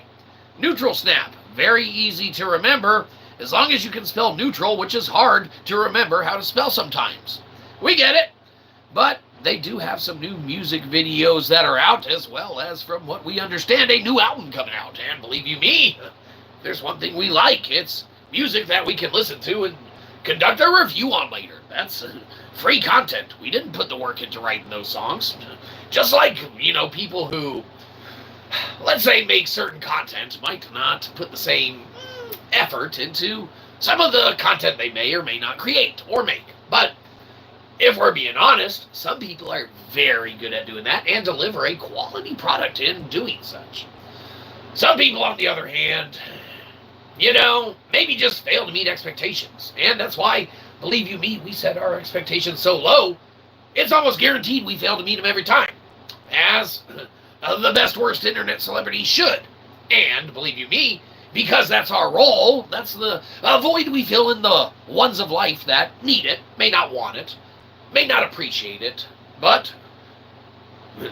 Neutral Snap. Very easy to remember, as long as you can spell neutral, which is hard to remember how to spell sometimes. We get it. But they do have some new music videos that are out, as well as, from what we understand, a new album coming out. And believe you me, there's one thing we like. It's music that we can listen to and conduct a review on later. That's free content. We didn't put the work into writing those songs. Just like, people who, let's say, make certain content might not put the same effort into some of the content they may or may not create or make. But if we're being honest, some people are very good at doing that and deliver a quality product in doing such. Some people, on the other hand, maybe just fail to meet expectations. And that's why, believe you me, we set our expectations so low, it's almost guaranteed we fail to meet them every time. As the best worst internet celebrity should. And, believe you me, because that's our role, that's the void we fill in the ones of life that need it, may not want it, may not appreciate it, but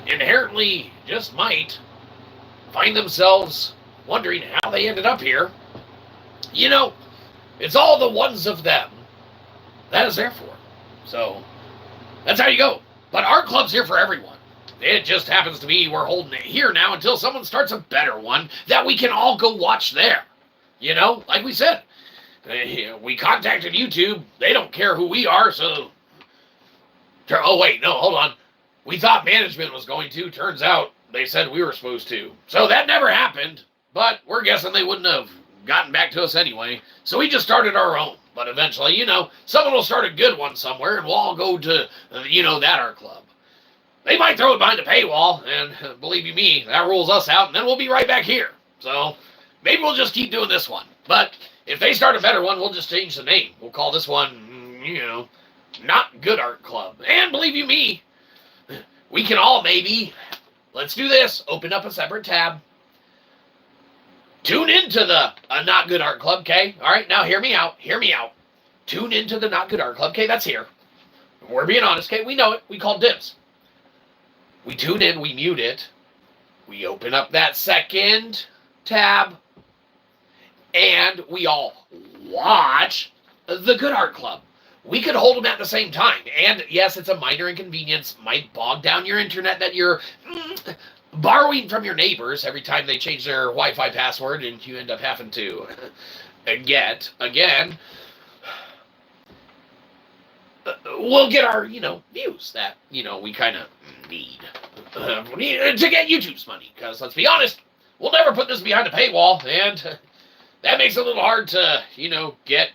inherently just might find themselves wondering how they ended up here. It's all the ones of them that is there for. So, That's how you go. But art club's here for everyone. It just happens to be we're holding it here now until someone starts a better one that we can all go watch there. You know, like we said, we contacted YouTube. They don't care who we are, so... Oh, wait, no, hold on. We thought management was going to. Turns out they said we were supposed to. So that never happened, but we're guessing they wouldn't have gotten back to us anyway. So we just started our own. But eventually, you know, someone will start a good one somewhere, and we'll all go to, you know, that art club. They might throw it behind a paywall, and believe you me, that rules us out, and then we'll be right back here. So maybe we'll just keep doing this one. But if they start a better one, we'll just change the name. We'll call this one, you know, Not Good Art Club. And believe you me, we can all maybe, let's do this, open up a separate tab. Tune into the Not Good Art Club, okay? All right, now hear me out. Hear me out. Tune into the Not Good Art Club, okay? That's here. We're being honest, okay? We know it. We call dibs. We tune in. We mute it. We open up that second tab. And we all watch the Good Art Club. We could hold them at the same time. And yes, it's a minor inconvenience. Might bog down your internet that you're... borrowing from your neighbors every time they change their Wi-Fi password, and you end up having to get again. We'll get our, you know, views that, you know, we kind of need to get YouTube's money. Because let's be honest, we'll never put this behind a paywall, and that makes it a little hard to, you know, get,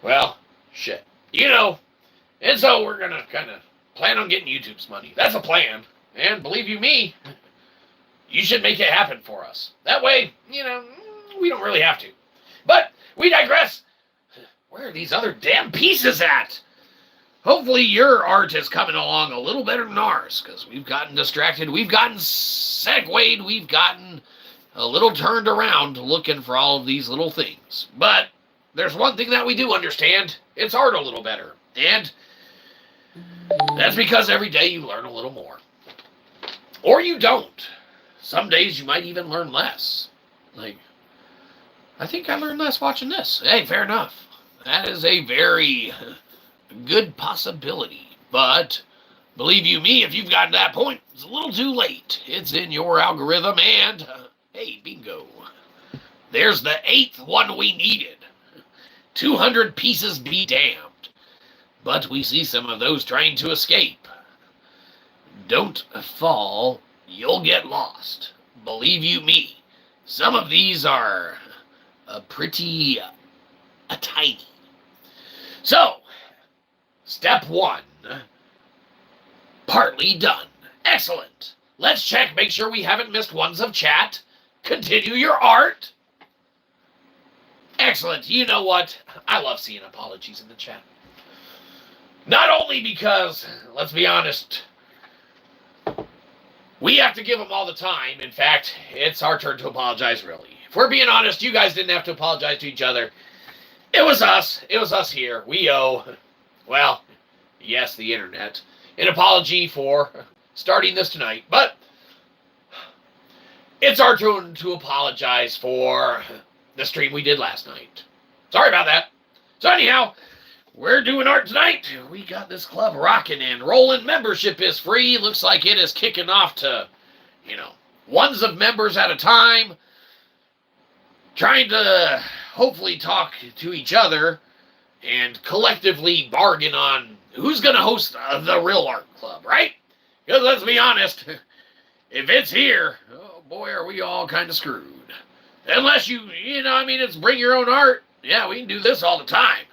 well, shit, you know. And so we're gonna kind of plan on getting YouTube's money. That's a plan. And believe you me, you should make it happen for us. That way, you know, we don't really have to. But we digress. Where are these other damn pieces at? Hopefully your art is coming along a little better than ours, because we've gotten distracted, we've gotten segued, we've gotten a little turned around looking for all of these little things. But there's one thing that we do understand. It's art a little better. And that's because every day you learn a little more. Or you don't. Some days you might even learn less. Like, I think I learned less watching this. Hey, fair enough. That is a very good possibility. But, believe you me, if you've gotten to that point, it's a little too late. It's in your algorithm, and, hey, bingo. There's the 8th one we needed. 200 pieces be damned. But we see some of those trying to escape. Don't fall, you'll get lost. Believe you me, some of these are pretty tiny. So, step 1, partly done. Excellent. Let's check, make sure we haven't missed ones of chat. Continue your art. Excellent. You know what? I love seeing apologies in the chat. Not only because, let's be honest, we have to give them all the time. In fact, it's our turn to apologize, really. If we're being honest, you guys didn't have to apologize to each other. It was us. It was us here. We owe, well, yes, the internet, an apology for starting this tonight. But it's our turn to apologize for the stream we did last night. Sorry about that. So anyhow, we're doing art tonight. We got this club rocking and rolling. Membership is free. Looks like it is kicking off to, you know, ones of members at a time. Trying to hopefully talk to each other and collectively bargain on who's going to host the real art club, right? Because let's be honest, if it's here, oh boy, are we all kind of screwed. Unless you know, I mean, it's bring your own art. Yeah, we can do this all the time.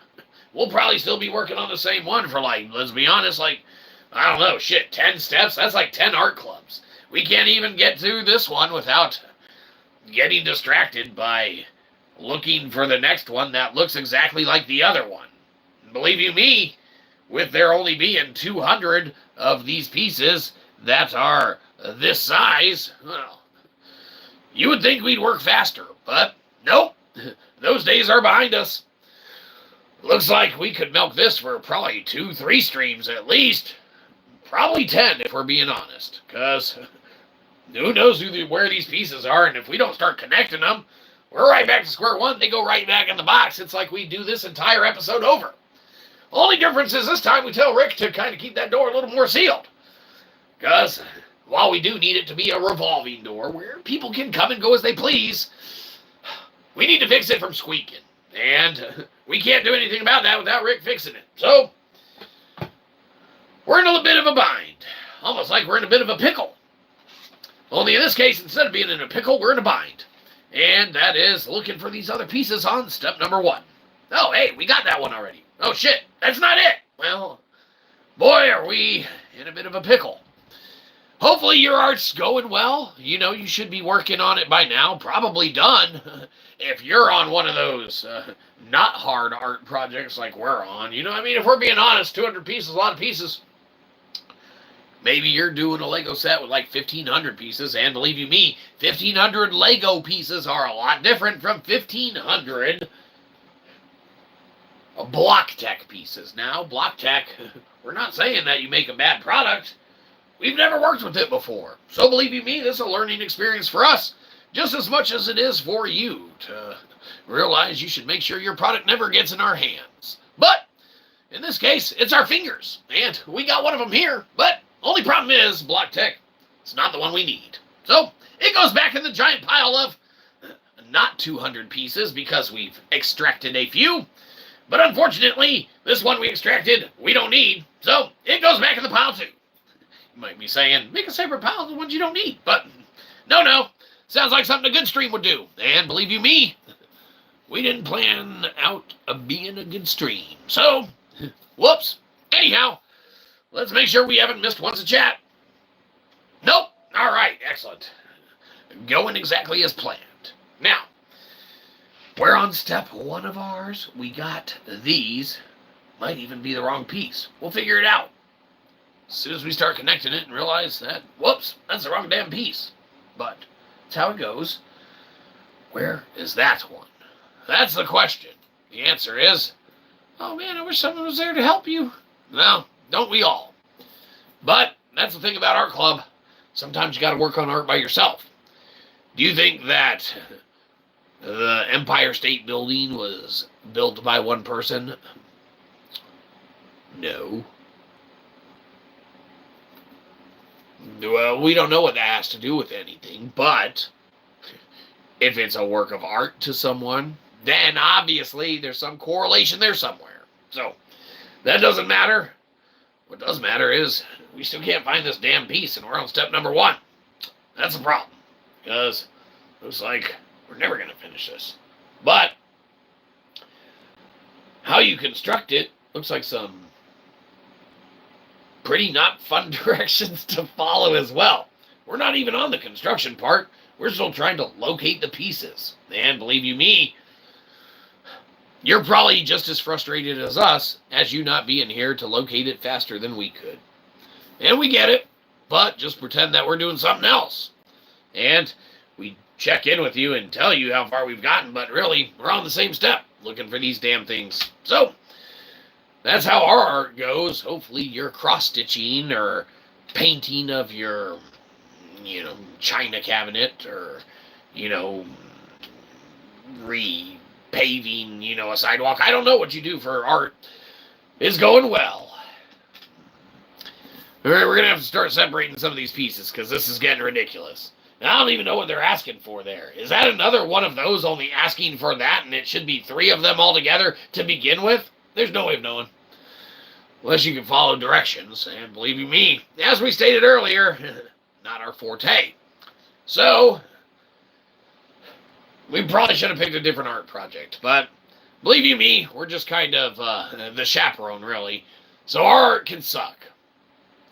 We'll probably still be working on the same one for, like, let's be honest, like, I don't know, shit, 10 steps? That's like 10 art clubs. We can't even get through this one without getting distracted by looking for the next one that looks exactly like the other one. Believe you me, with there only being 200 of these pieces that are this size, well, you would think we'd work faster, but nope, those days are behind us. Looks like we could milk this for probably 2-3 streams at least. Probably 10 if we're being honest, because who knows where these pieces are, and if we don't start connecting them, we're right back to square one. They go right back in the box. It's like we do this entire episode over. Only difference is this time we tell Rick to kind of keep that door a little more sealed. Because while we do need it to be a revolving door where people can come and go as they please, we need to fix it from squeaking. And we can't do anything about that without Rick fixing it. So, we're in a bit of a bind. Almost like we're in a bit of a pickle. Only in this case, instead of being in a pickle, we're in a bind. And that is looking for these other pieces on step number 1. Oh, hey, we got that one already. Oh, shit, that's not it. Well, boy, are we in a bit of a pickle. Hopefully your art's going well. You know, you should be working on it by now. Probably done. If you're on one of those not hard art projects like we're on. You know, I mean, if we're being honest, 200 pieces, a lot of pieces. Maybe you're doing a Lego set with like 1,500 pieces, and believe you me, 1,500 Lego pieces are a lot different from 1,500 block tech pieces. Now, block tech, we're not saying that you make a bad product. We've never worked with it before. So believe you me, this is a learning experience for us, just as much as it is for you to realize you should make sure your product never gets in our hands. But, in this case, it's our fingers, and we got one of them here, but only problem is, block tech, it's not the one we need. So, it goes back in the giant pile of not 200 pieces because we've extracted a few. But unfortunately, this one we extracted, we don't need. So, it goes back in the pile too. You might be saying, make a separate pile of the ones you don't need. But, no. Sounds like something a good stream would do. And believe you me, we didn't plan out being a good stream. So, whoops. Anyhow, let's make sure we haven't missed once a chat. Nope. All right. Excellent. Going exactly as planned. Now, we're on step 1 of ours. We got these. Might even be the wrong piece. We'll figure it out. As soon as we start connecting it and realize that, whoops, that's the wrong damn piece. But that's how it goes. Where is that one? That's the question. The answer is, oh man, I wish someone was there to help you. Well, don't we all? But that's the thing about Art Club. Sometimes you got to work on art by yourself. Do you think that the Empire State Building was built by one person? No. Well, we don't know what that has to do with anything, but if it's a work of art to someone, then obviously there's some correlation there somewhere. So, that doesn't matter. What does matter is we still can't find this damn piece, and we're on step number 1. That's the problem, because it looks like we're never going to finish this. But how you construct it looks like some pretty not fun directions to follow as well. We're not even on the construction part. We're still trying to locate the pieces. And believe you me, you're probably just as frustrated as us as you not being here to locate it faster than we could. And we get it, but just pretend that we're doing something else. And we check in with you and tell you how far we've gotten, but really, we're on the same step, looking for these damn things. So, that's how our art goes. Hopefully your cross-stitching or painting of your, china cabinet or, repaving, a sidewalk. I don't know what you do for art. Is going well. All right, we're going to have to start separating some of these pieces because this is getting ridiculous. I don't even know what they're asking for there. Is that another one of those only asking for that and it should be 3 of them altogether to begin with? There's no way of knowing. Unless you can follow directions. And believe you me, as we stated earlier, not our forte. So, we probably should have picked a different art project. But, believe you me, we're just kind of the chaperone, really. So our art can suck.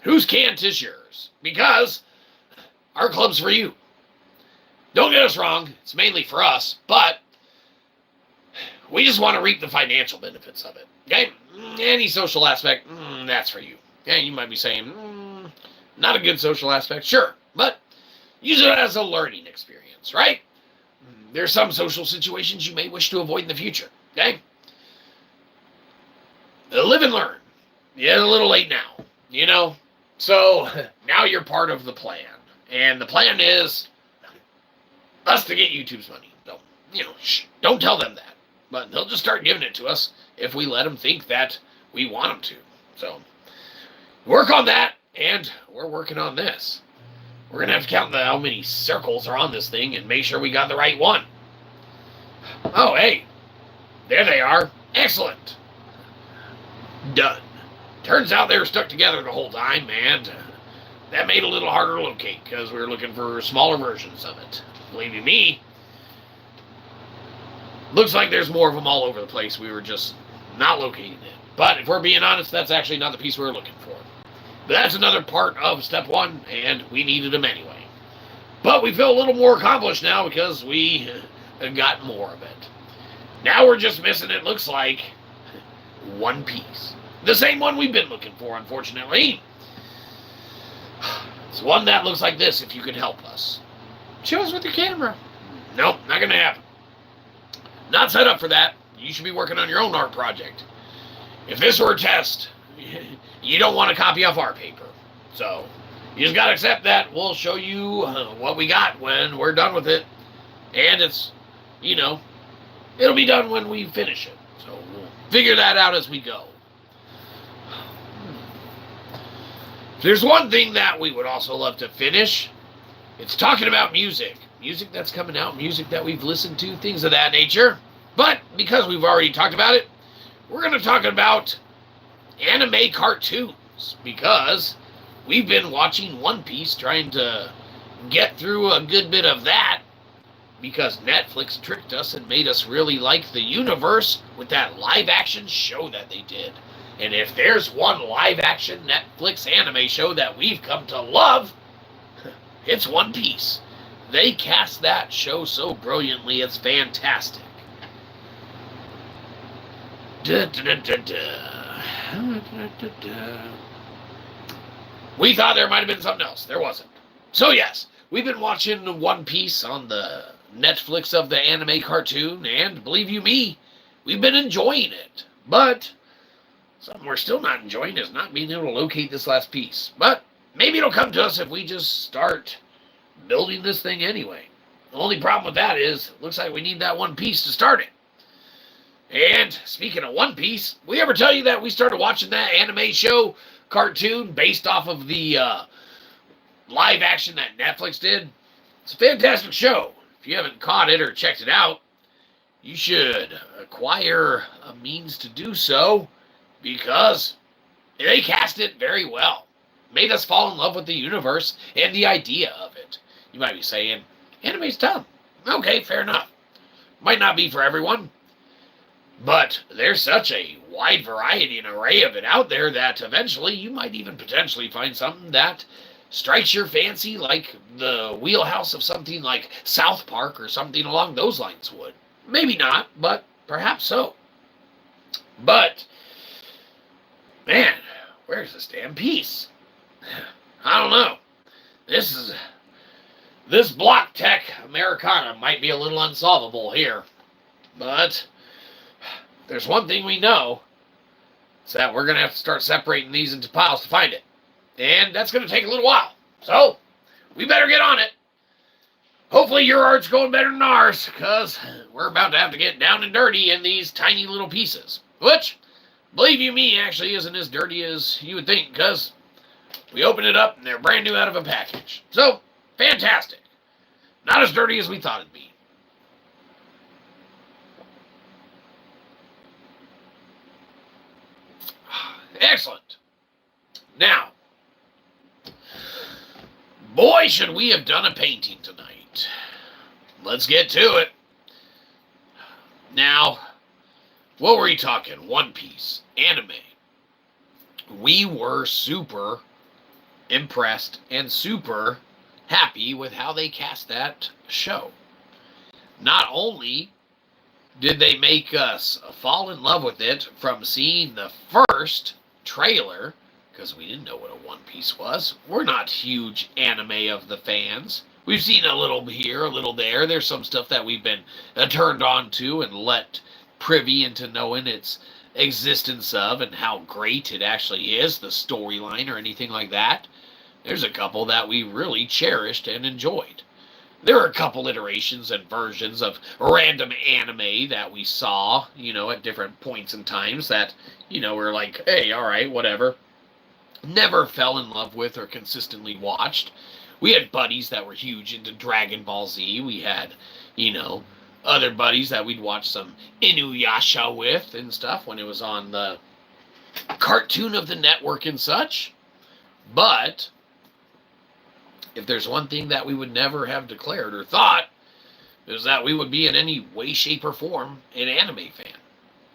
Whose can't is yours. Because Art Club's for you. Don't get us wrong, it's mainly for us, but we just want to reap the financial benefits of it. Okay? Any social aspect, that's for you. Okay? You might be saying, not a good social aspect. Sure, but use it as a learning experience, right? There's some social situations you may wish to avoid in the future. Okay? Live and learn. Yeah, a little late now. So, now you're part of the plan. And the plan is us to get YouTube's money. Don't tell them that. But they'll just start giving it to us if we let them think that we want them to. So, work on that, and we're working on this. We're going to have to count how many circles are on this thing and make sure we got the right one. Oh, hey. There they are. Excellent. Done. Turns out they were stuck together the whole time, and that made it a little harder to locate because we were looking for smaller versions of it. Believe you me, looks like there's more of them all over the place. We were just not locating it. But if we're being honest, that's actually not the piece we were looking for. But that's another part of step one, and we needed them anyway. But we feel a little more accomplished now because we got more of it. Now we're just missing, it looks like, one piece. The same one we've been looking for, unfortunately. It's one that looks like this, if you can help us. Show us with your camera. Nope, not going to happen. Not set up for that. You should be working on your own art project. If this were a test, you don't want to copy off our paper. So, you just got to accept that. We'll show you what we got when we're done with it. And it's, it'll be done when we finish it. So, we'll figure that out as we go. If there's one thing that we would also love to finish, it's talking about music. Music that's coming out, music that we've listened to, things of that nature. But because we've already talked about it, we're going to talk about anime cartoons, because we've been watching One Piece, trying to get through a good bit of that, because Netflix tricked us and made us really like the universe with that live-action show that they did. And if there's one live-action Netflix anime show that we've come to love, it's One Piece. They cast that show so brilliantly, it's fantastic. We thought there might have been something else. There wasn't. So yes, we've been watching One Piece on the Netflix of the anime cartoon, and believe you me, we've been enjoying it. But something we're still not enjoying is not being able to locate this last piece. But maybe it'll come to us if we just start building this thing anyway. The only problem with that is, it looks like we need that one piece to start it. And speaking of One Piece, we ever tell you that we started watching that anime show cartoon based off of the live action that Netflix did? It's a fantastic show. If you haven't caught it or checked it out, you should acquire a means to do so, because they cast it very well. Made us fall in love with the universe and the idea of it. You might be saying, anime's dumb. Okay, fair enough. Might not be for everyone. But there's such a wide variety and array of it out there that eventually you might even potentially find something that strikes your fancy, like the wheelhouse of something like South Park or something along those lines would. Maybe not, but perhaps so. But, man, where's this damn piece? I don't know. This block tech Americana might be a little unsolvable here. But there's one thing we know. It's that we're going to have to start separating these into piles to find it. And that's going to take a little while. So, we better get on it. Hopefully your art's going better than ours, because we're about to have to get down and dirty in these tiny little pieces. Which, believe you me, actually isn't as dirty as you would think, because we opened it up and they're brand new out of a package. So, fantastic. Not as dirty as we thought it'd be. Excellent. Now, boy, should we have done a painting tonight. Let's get to it. Now, what were we talking? One Piece, anime. We were super impressed and super happy with how they cast that show. Not only did they make us fall in love with it from seeing the first trailer, because we didn't know what a One Piece was. We're not huge anime of the fans. We've seen a little here, a little there. There's some stuff that we've been turned on to and let privy into knowing its existence of and how great it actually is, the storyline or anything like that. There's a couple that we really cherished and enjoyed. There are a couple iterations and versions of random anime that we saw, at different points and times that, we're like, hey, alright, whatever. Never fell in love with or consistently watched. We had buddies that were huge into Dragon Ball Z. We had, other buddies that we'd watch some Inuyasha with and stuff when it was on the cartoon of the network and such. But if there's one thing that we would never have declared or thought, it was that we would be in any way, shape, or form an anime fan.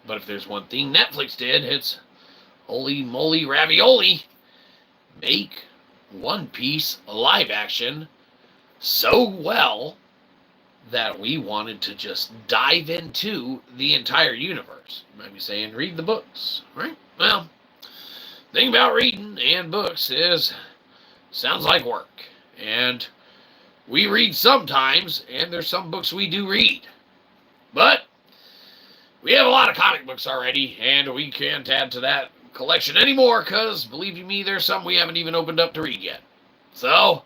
But if there's one thing Netflix did, it's holy moly ravioli. Make One Piece live action so well that we wanted to just dive into the entire universe. You might be saying, read the books, right? Well, the thing about reading and books is, sounds like work. And we read sometimes, and there's some books we do read. But we have a lot of comic books already, and we can't add to that collection anymore, because, believe you me, there's some we haven't even opened up to read yet. So,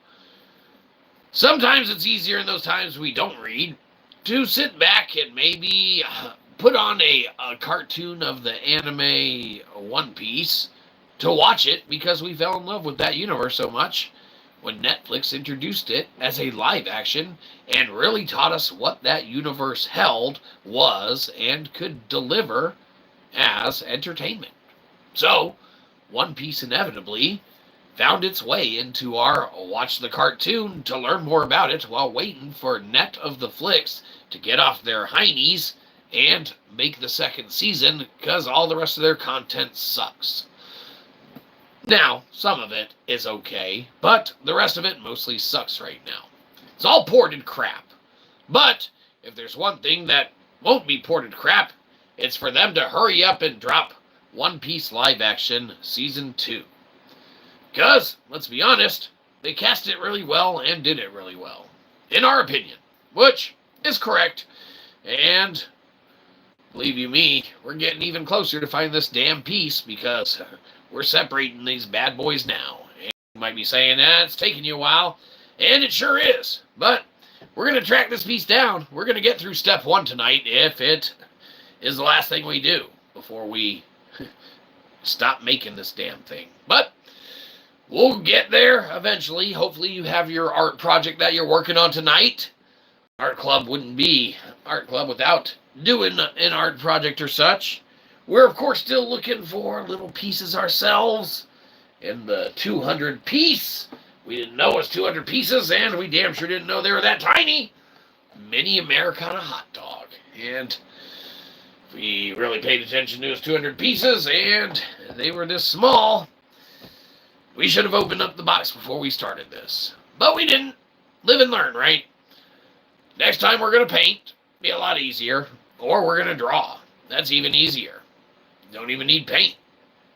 sometimes it's easier in those times we don't read to sit back and maybe put on a cartoon of the anime One Piece to watch it, because we fell in love with that universe so much when Netflix introduced it as a live action and really taught us what that universe held, was, and could deliver as entertainment. So, One Piece inevitably found its way into our watch the cartoon to learn more about it while waiting for Net of the Flicks to get off their heinies and make the second season, because all the rest of their content sucks. Now, some of it is okay, but the rest of it mostly sucks right now. It's all ported crap. But if there's one thing that won't be ported crap, it's for them to hurry up and drop One Piece live action season 2. Because, let's be honest, they cast it really well and did it really well. In our opinion. Which is correct. And, believe you me, we're getting even closer to finding this damn piece, because we're separating these bad boys now. And you might be saying, it's taking you a while. And it sure is. But we're going to track this piece down. We're going to get through step 1 tonight, if it is the last thing we do before we stop making this damn thing. But we'll get there eventually. Hopefully you have your art project that you're working on tonight. Art club wouldn't be art club without doing an art project or such. We're, of course, still looking for little pieces ourselves. In the 200 piece, we didn't know it was 200 pieces, and we damn sure didn't know they were that tiny. Mini Americana hot dog. And we really paid attention to his 200 pieces, and they were this small. We should have opened up the box before we started this. But we didn't. Live and learn, right? Next time we're going to paint. Be a lot easier. Or we're going to draw. That's even easier. Don't even need paint.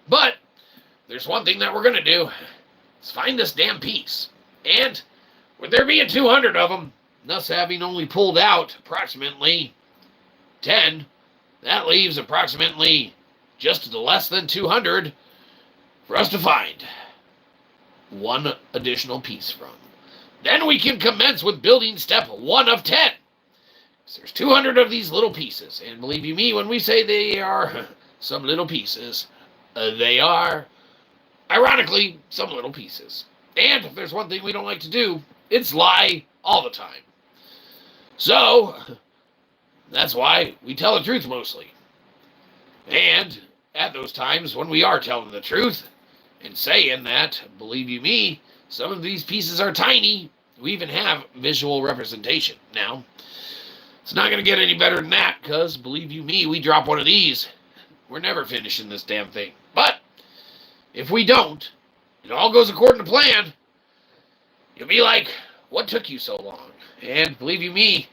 But there's one thing that we're going to do. Is find this damn piece. And with there being 200 of them, thus having only pulled out approximately 10, that leaves approximately just less than 200 for us to find one additional piece from. Then we can commence with building step 1 of 10. So there's 200 of these little pieces. And believe you me, when we say they are some little pieces, they are, ironically, some little pieces. And if there's one thing we don't like to do, it's lie all the time. So, that's why we tell the truth mostly. And at those times when we are telling the truth and saying that, believe you me, some of these pieces are tiny, we even have visual representation. Now, it's not going to get any better than that, because, believe you me, we drop one of these, we're never finishing this damn thing. But if we don't, it all goes according to plan, you'll be like, what took you so long? And believe you me,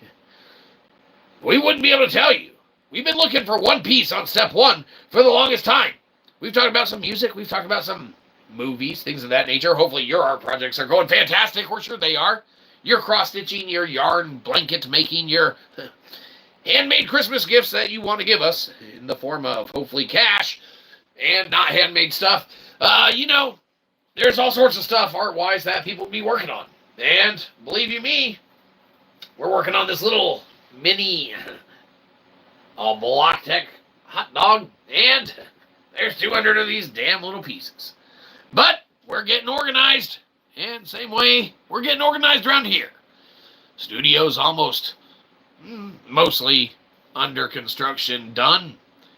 we wouldn't be able to tell you. We've been looking for one piece on step 1 for the longest time. We've talked about some music, we've talked about some movies, things of that nature. Hopefully your art projects are going fantastic. We're sure they are. Your cross-stitching, your yarn blanket making, your handmade Christmas gifts that you want to give us in the form of hopefully cash and not handmade stuff. There's all sorts of stuff art-wise that people be working on. And believe you me, we're working on this little mini block tech hot dog, and there's 200 of these damn little pieces. But we're getting organized, and same way we're getting organized around here. Studio's almost mostly under construction done,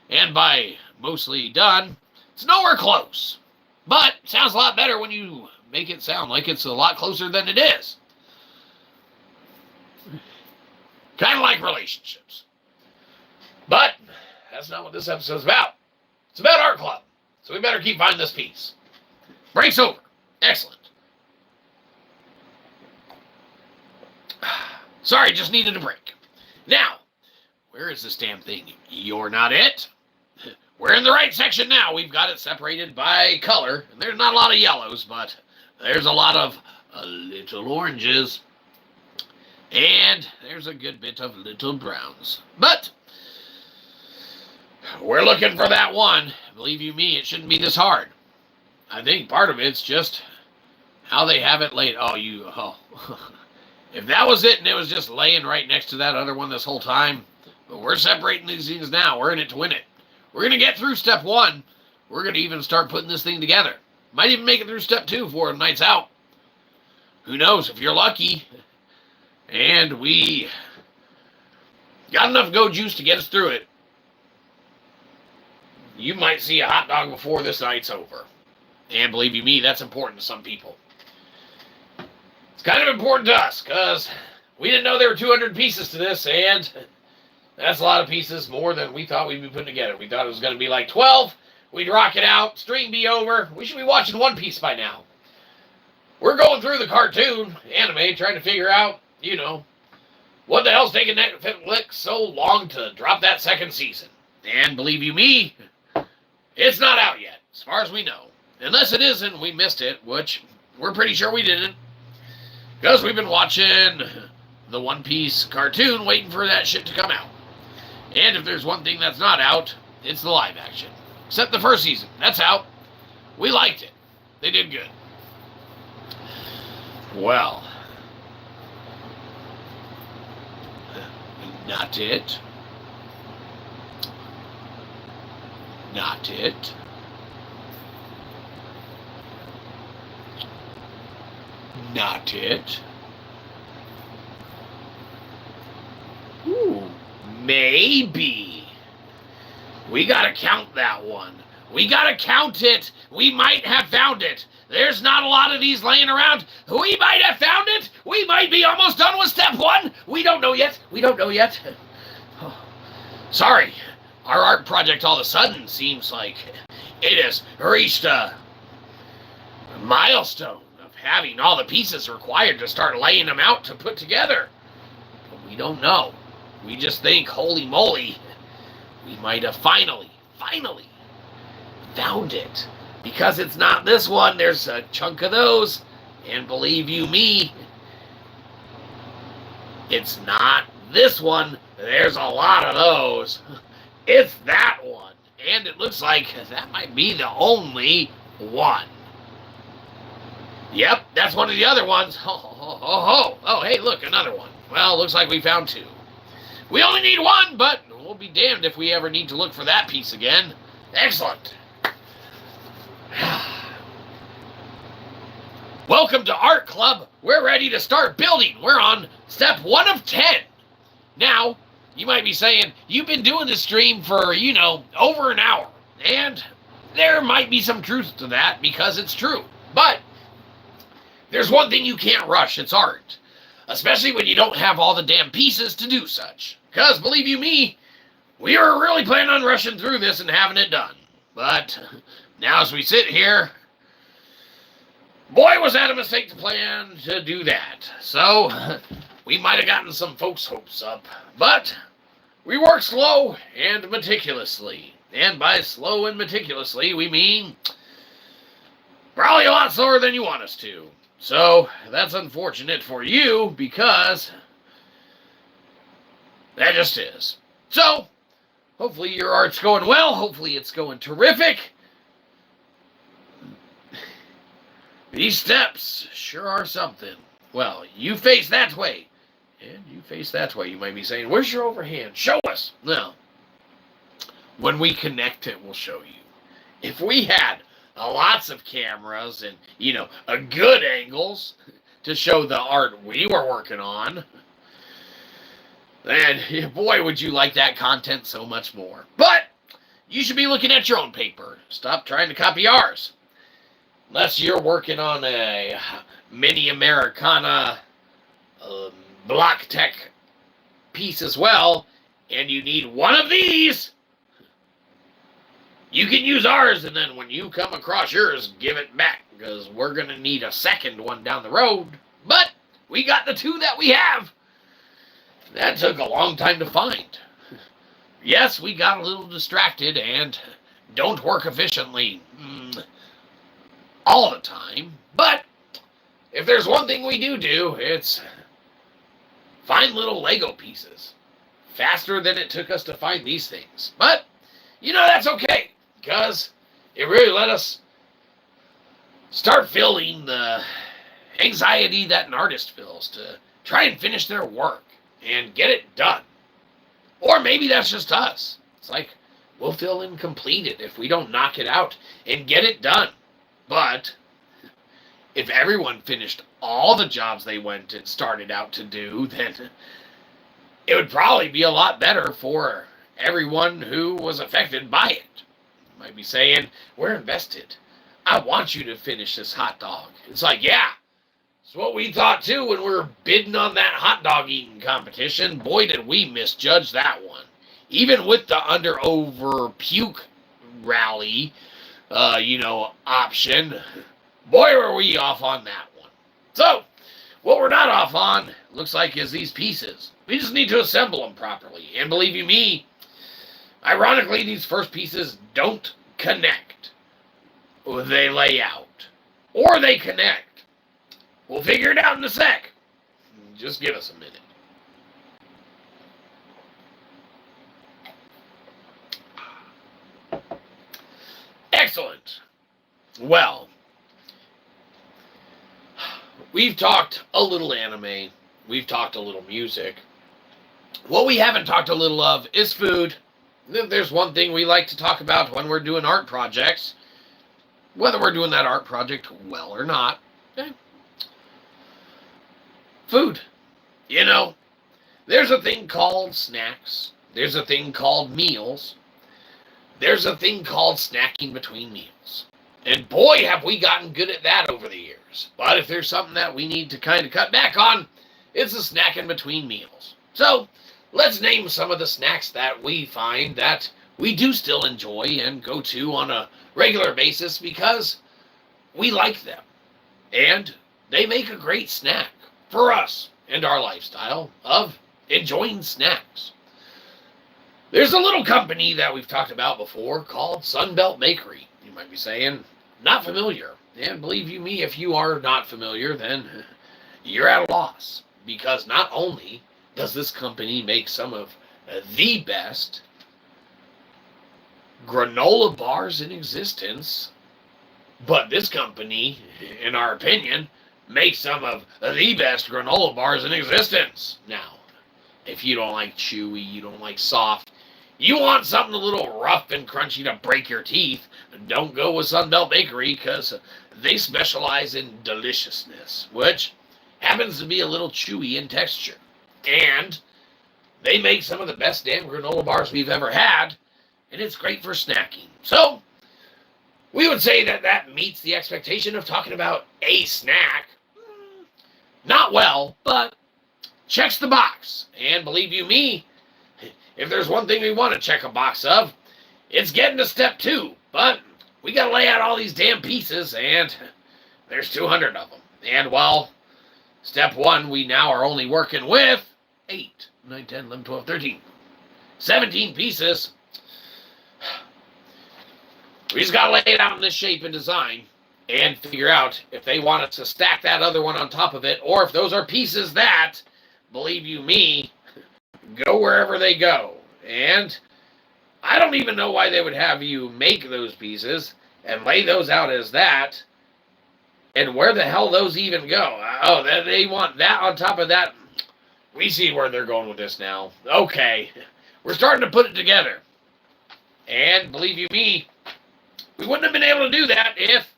and by mostly done, it's nowhere close. But it sounds a lot better when you make it sound like it's a lot closer than it is. Kind of like relationships. But that's not what this episode's about. It's about Art Club. So we better keep finding this piece. Break's over. Excellent. Sorry, just needed a break. Now, where is this damn thing? You're not it. We're in the right section now. We've got it separated by color. There's not a lot of yellows, but there's a lot of little oranges. And there's a good bit of little browns. But we're looking for that one. Believe you me, it shouldn't be this hard. I think part of it's just how they have it laid. Oh. If that was it and it was just laying right next to that other one this whole time, but we're separating these things now. We're in it to win it. We're going to get through step 1. We're going to even start putting this thing together. Might even make it through step 2 before the night's out. Who knows? If you're lucky and we got enough go juice to get us through it, you might see a hot dog before this night's over. And believe you me, that's important to some people. It's kind of important to us, because we didn't know there were 200 pieces to this, and that's a lot of pieces, more than we thought we'd be putting together. We thought it was going to be like 12. We'd rock it out, stream be over. We should be watching One Piece by now. We're going through the cartoon, anime, trying to figure out, what the hell's taking Netflix so long to drop that second season. And believe you me, it's not out yet, as far as we know. Unless it isn't, we missed it, which we're pretty sure we didn't. Because we've been watching the One Piece cartoon, waiting for that shit to come out. And if there's one thing that's not out, it's the live action. Except the first season. That's out. We liked it. They did good. Well. Not it. Not it. Not it. Ooh, maybe. We gotta count that one. We gotta count it. We might have found it. There's not a lot of these laying around. We might have found it. We might be almost done with step 1. We don't know yet. We don't know yet. Oh, sorry. Our art project all of a sudden seems like it has reached a milestone of having all the pieces required to start laying them out to put together. But we don't know. We just think, holy moly, we might have finally found it. Because it's not this one, there's a chunk of those. And believe you me, it's not this one, there's a lot of those. It's that one. And it looks like that might be the only one. Yep, that's one of the other ones. Oh, hey, look, another one. Well, looks like we found 2. We only need 1, but we'll be damned if we ever need to look for that piece again. Excellent. Welcome to Art Club. We're ready to start building. We're on step 1 of 10. Now, you might be saying, you've been doing this stream for, over an hour. And there might be some truth to that because it's true. But there's one thing you can't rush. It's art. Especially when you don't have all the damn pieces to do such. Because, believe you me, we were really planning on rushing through this and having it done. But now as we sit here, boy, was that a mistake to plan to do that. So, we might have gotten some folks' hopes up. But we work slow and meticulously. And by slow and meticulously, we mean probably a lot slower than you want us to. So, that's unfortunate for you because that just is. So, hopefully your art's going well. Hopefully it's going terrific. These steps sure are something. Well, you face that way, And you face that way. You might be saying, where's your overhand? Show us. No. When we connect it, we'll show you. If we had lots of cameras and, a good angles to show the art we were working on, then, boy, would you like that content so much more. But you should be looking at your own paper. Stop trying to copy ours. Unless you're working on a mini Americana block tech piece as well, and you need one of these, you can use ours, and then when you come across yours, give it back, because we're going to need a second one down the road. But we got the two that we have. That took a long time to find. Yes, we got a little distracted and don't work efficiently all the time, but if there's one thing we do, it's find little Lego pieces faster than it took us to find these things. But, that's okay, because it really let us start feeling the anxiety that an artist feels to try and finish their work and get it done. Or maybe that's just us. It's like, we'll feel incompleted if we don't knock it out and get it done. But if everyone finished all the jobs they went and started out to do, then it would probably be a lot better for everyone who was affected by it. You might be saying, we're invested. I want you to finish this hot dog. It's like, yeah, it's what we thought too when we were bidding on that hot dog eating competition. Boy, did we misjudge that one. Even with the under-over puke rally, option, boy, were we off on that one. So, what we're not off on, looks like, is these pieces. We just need to assemble them properly. And believe you me, ironically, these first pieces don't connect. They lay out. Or they connect. We'll figure it out in a sec. Just give us a minute. Excellent. Well, we've talked a little anime. We've talked a little music. What we haven't talked a little of is food. There's one thing we like to talk about when we're doing art projects. Whether we're doing that art project well or not. Okay. Food. There's a thing called snacks. There's a thing called meals. There's a thing called snacking between meals. And boy, have we gotten good at that over the years. But if there's something that we need to kind of cut back on, it's the snacking between meals. So, let's name some of the snacks that we find that we do still enjoy and go to on a regular basis because we like them. And they make a great snack for us and our lifestyle of enjoying snacks. There's a little company that we've talked about before called Sunbelt Bakery. You might be saying, not familiar. And believe you me, if you are not familiar, then you're at a loss. Because not only does this company make some of the best granola bars in existence, but this company, in our opinion, makes some of the best granola bars in existence. Now, if you don't like chewy, you don't like soft, you want something a little rough and crunchy to break your teeth, don't go with Sunbelt Bakery, because they specialize in deliciousness, which happens to be a little chewy in texture. And they make some of the best damn granola bars we've ever had, and it's great for snacking. So, we would say that that meets the expectation of talking about a snack. Not well, but checks the box. And believe you me, if there's one thing we want to check a box of, it's getting to step 2. But we got to lay out all these damn pieces, and there's 200 of them. And while step 1, we now are only working with 8, 9, 10, 11, 12, 13, 17 pieces. We just got to lay it out in this shape and design and figure out if they want us to stack that other one on top of it, or if those are pieces that, believe you me, go wherever they go. And I don't even know why they would have you make those pieces and lay those out as that, and where the hell those even go. Oh, they want that on top of that. We see where they're going with this now. Okay. We're starting to put it together. And believe you me, we wouldn't have been able to do that if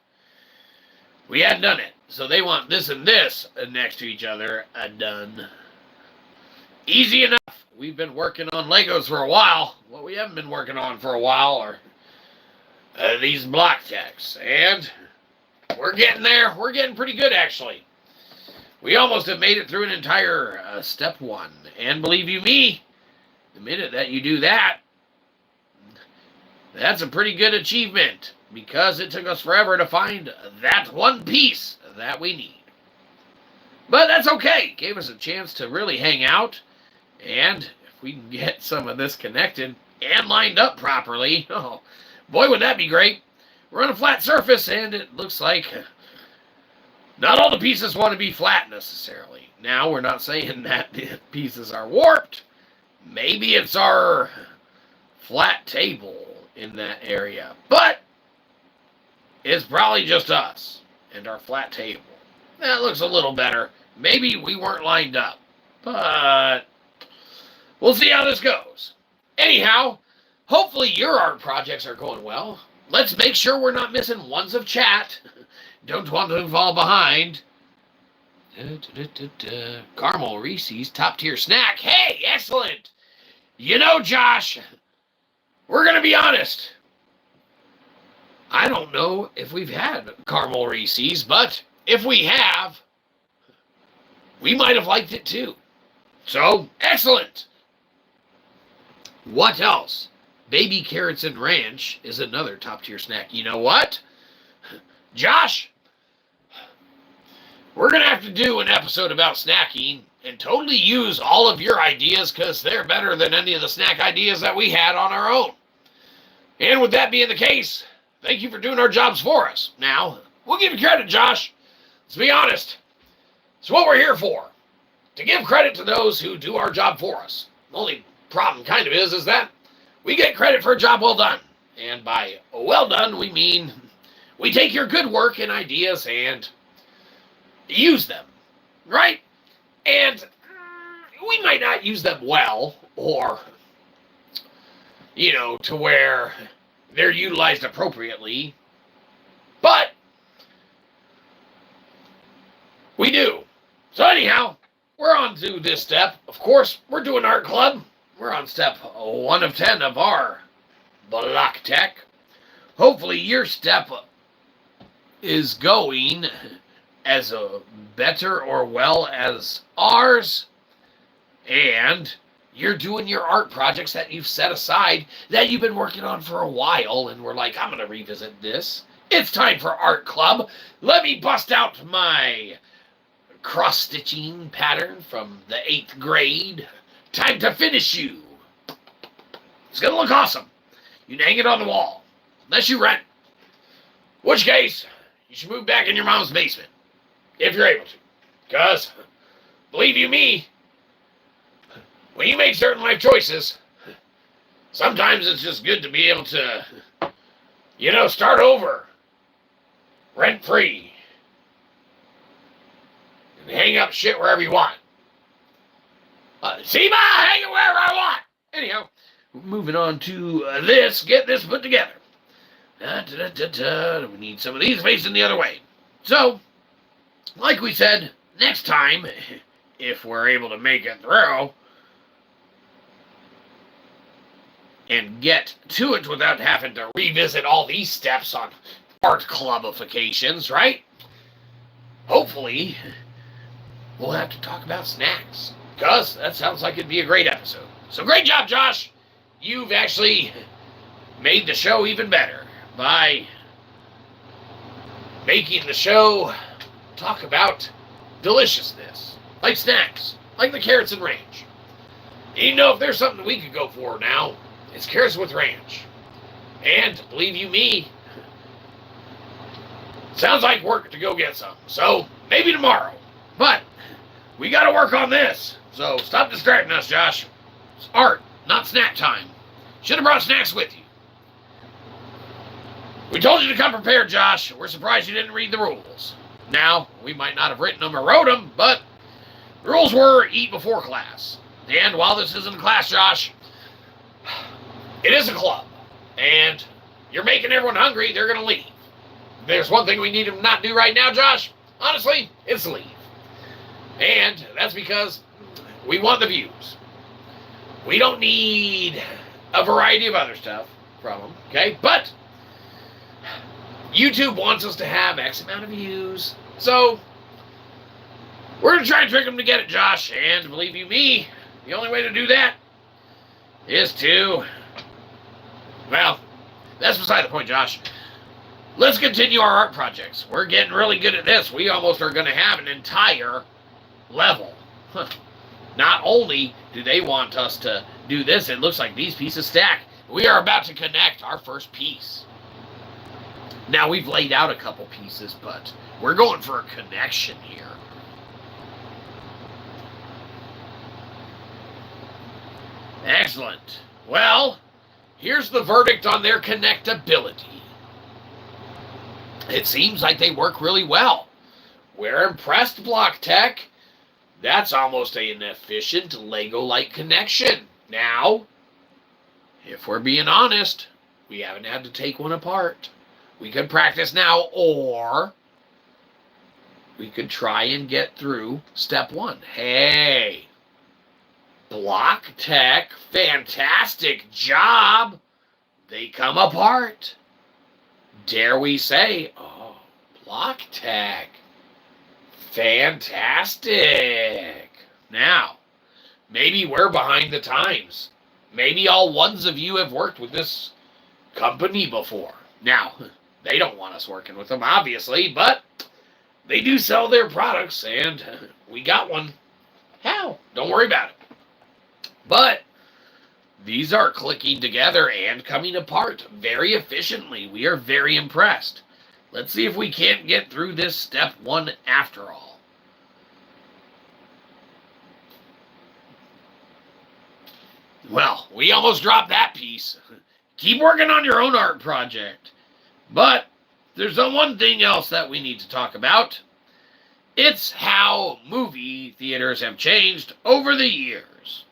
we hadn't done it. So they want this and this next to each other done. Easy enough. We've been working on Legos for a while. What we haven't been working on for a while are these block techs. And we're getting there. We're getting pretty good, actually. We almost have made it through an entire step 1. And believe you me, the minute that you do that, that's a pretty good achievement, because it took us forever to find that one piece that we need. But that's okay. It gave us a chance to really hang out, and if we can get some of this connected and lined up properly, oh, boy, would that be great. We're on a flat surface, and it looks like not all the pieces want to be flat necessarily. Now, we're not saying that the pieces are warped. Maybe it's our flat table in that area. But it's probably just us and our flat table. That looks a little better. Maybe we weren't lined up. But we'll see how this goes. Anyhow, hopefully your art projects are going well. Let's make sure we're not missing ones of chat. Don't want to fall behind. Caramel Reese's top tier snack. Hey, excellent. You know, Josh, we're going to be honest. I don't know if we've had Caramel Reese's, but if we have, we might have liked it too. So, excellent. What else? Baby carrots and ranch is another top tier snack. You know what? Josh, we're going to have to do an episode about snacking and totally use all of your ideas, because they're better than any of the snack ideas that we had on our own. And with that being the case, thank you for doing our jobs for us. Now, we'll give you credit, Josh. Let's be honest. It's what we're here for. To give credit to those who do our job for us. The only problem kind of is that we get credit for a job well done. And by well done, we mean we take your good work and ideas and use them, right? And we might not use them well, or, you know, to where they're utilized appropriately, but we do. So anyhow, we're on to this step. Of course, we're doing art club. We're on step 1 of 10 of our block tech. Hopefully your step is going as better or well as ours, and you're doing your art projects that you've set aside, that you've been working on for a while, and we're like, I'm going to revisit this. It's time for art club. Let me bust out my cross-stitching pattern from the 8th grade. Time to finish you. It's going to look awesome. You can hang it on the wall, unless you rent. In which case, you should move back in your mom's basement, if you're able to. Because, believe you me, when you make certain life choices, sometimes it's just good to be able to, you know, start over, rent-free, and hang up shit wherever you want. See, ma, hang it wherever I want. Anyhow, moving on to this, get this put together. We need some of these facing the other way. So, like we said, next time, if we're able to make it through and get to it without having to revisit all these steps on art clubifications, right? Hopefully, we'll have to talk about snacks, because that sounds like it'd be a great episode. So great job, Josh. You've actually made the show even better by making the show talk about deliciousness, like snacks, like the carrots and ranch. And you know, if there's something we could go for now, it's carrots with ranch. And believe you me, sounds like work to go get some. So maybe tomorrow. But we got to work on this. So stop distracting us, Josh. It's art, not snack time. Should have brought snacks with you. We told you to come prepared, Josh. We're surprised you didn't read the rules. Now, we might not have written them or wrote them, but The rules were eat before class. And while this isn't a class, Josh, it is a club. And you're making everyone hungry, they're going to leave. If there's one thing we need to not do right now, Josh, honestly, it's leave. And that's because we want the views. We don't need a variety of other stuff from them, okay? But YouTube wants us to have X amount of views. So we're going to try and trick them to get it, Josh. And believe you me, the only way to do that is to, well, that's beside the point, Josh. Let's continue our art projects. We're getting really good at this. We almost are going to have an entire level. Not only do they want us to do this, it looks like these pieces stack. We are about to connect our first piece. Now, we've laid out a couple pieces, but we're going for a connection here. Excellent. Well, here's the verdict on their connectability. It seems like they work really well. We're impressed, Block Tech. That's almost an efficient Lego-like connection. Now, if we're being honest, we haven't had to take one apart. We could practice now, or we could try and get through step one. Hey, Block Tech, fantastic job. They come apart. Dare we say, oh, Block Tech, fantastic. Now, maybe we're behind the times. Maybe all ones of you have worked with this company before. Now, they don't want us working with them, obviously, but they do sell their products, and we got one. How? Don't worry about it. But these are clicking together and coming apart very efficiently. We are very impressed. Let's see if we can't get through this step one after all. Well, we almost dropped that piece. Keep working on your own art project. But there's one thing else that we need to talk about. It's how movie theaters have changed over the years.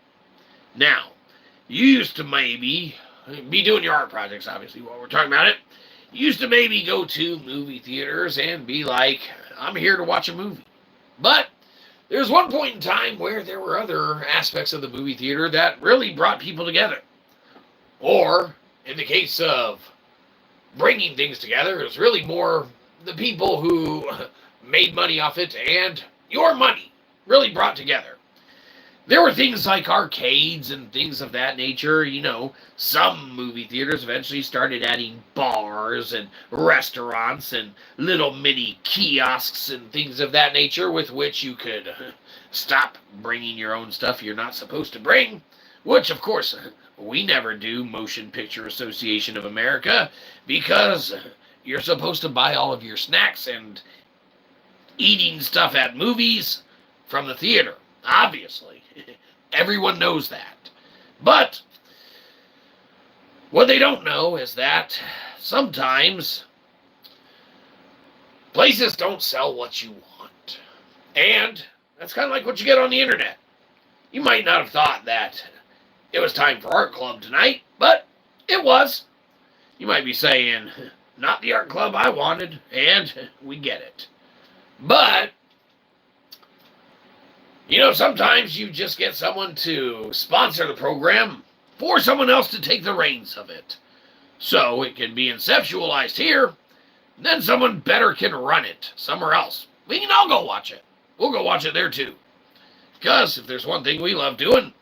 Now, you used to maybe be doing your art projects, obviously, while we're talking about it. You used to maybe go to movie theaters and be like, I'm here to watch a movie. But there's one point in time where there were other aspects of the movie theater that really brought people together. Or, in the case of bringing things together, it was really more the people who made money off it and your money really brought together. There were things like arcades and things of that nature. You know, some movie theaters eventually started adding bars and restaurants and little mini kiosks and things of that nature with which you could stop bringing your own stuff you're not supposed to bring, which, of course, we never do, Motion Picture Association of America, because you're supposed to buy all of your snacks and eating stuff at movies from the theater, obviously. Everyone knows that. But what they don't know is that sometimes places don't sell what you want. And that's kind of like what you get on the internet. You might not have thought that it was time for art club tonight, but it was. You might be saying, not the art club I wanted, and we get it. But you know, sometimes you just get someone to sponsor the program for someone else to take the reins of it. So it can be conceptualized here, and then someone better can run it somewhere else. We can all go watch it. We'll go watch it there too. Because if there's one thing we love doing,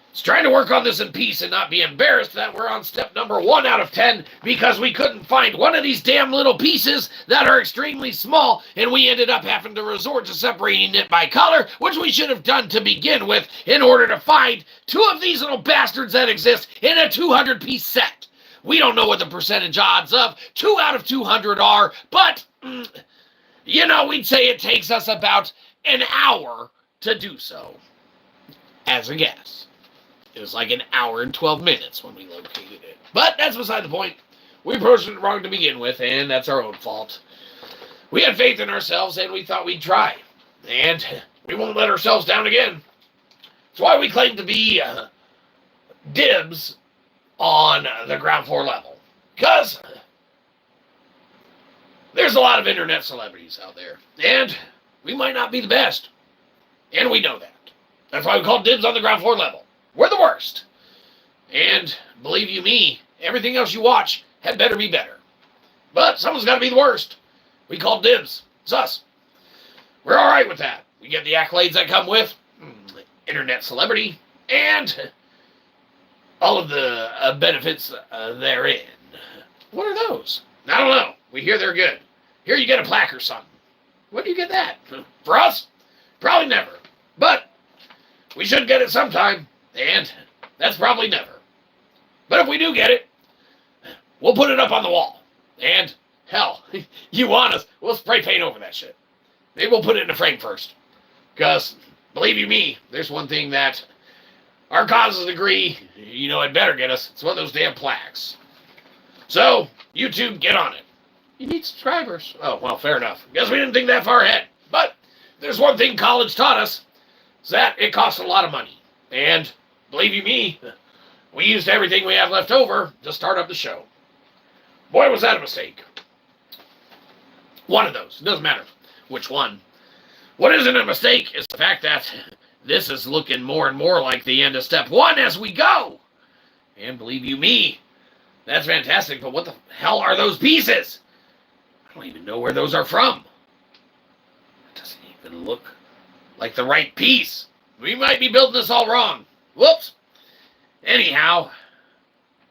it's trying to work on this in peace and not be embarrassed that we're on step number 1 out of 10 because we couldn't find one of these damn little pieces that are extremely small, and we ended up having to resort to separating it by color, which we should have done to begin with in order to find 2 of these little bastards that exist in a 200-piece set. We don't know what the percentage odds of 2 out of 200 are, but, you know, we'd say it takes us about an hour to do so, as a guess. It was like an hour and 12 minutes when we located it. But that's beside the point. We approached it wrong to begin with, and that's our own fault. We had faith in ourselves, and we thought we'd try. And we won't let ourselves down again. That's why we claim to be dibs on the ground floor level. Because there's a lot of internet celebrities out there. And we might not be the best. And we know that. That's why we call dibs on the ground floor level. We're the worst. And believe you me, everything else you watch had better be better. But someone's got to be the worst. We call dibs. It's us. We're all right with that. We get the accolades that come with internet celebrity and all of the benefits therein. What are those? I don't know. We hear they're good. Here you get a plaque or something. When do you get that? For us? Probably never. But we should get it sometime, and that's probably never. But if we do get it, we'll put it up on the wall. And, hell, you want us, we'll spray paint over that shit. Maybe we'll put it in a frame first. Because, believe you me, there's one thing that our causes agree, it better get us. It's one of those damn plaques. So, YouTube, get on it. You need subscribers. Oh, well, fair enough. Guess we didn't think that far ahead. But there's one thing college taught us, is that it costs a lot of money. And, believe you me, we used everything we have left over to start up the show. Boy, was that a mistake. One of those. It doesn't matter which one. What isn't a mistake is the fact that this is looking more and more like the end of step one as we go. And believe you me, that's fantastic, but what the hell are those pieces? I don't even know where those are from. It doesn't even look like the right piece. We might be building this all wrong. Whoops. Anyhow,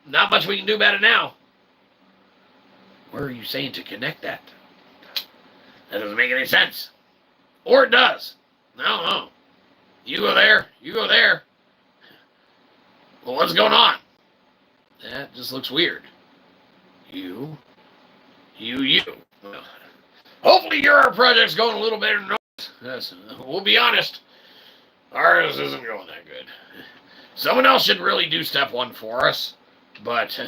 not much we can do about it now. Where are you saying to connect that? That doesn't make any sense. Or it does. I don't know. You go there. You go there. Well, what's going on? That just looks weird. You. Well, hopefully our project's going a little better than ours. Yes, we'll be honest. Ours isn't going that good. Someone else should really do step one for us, but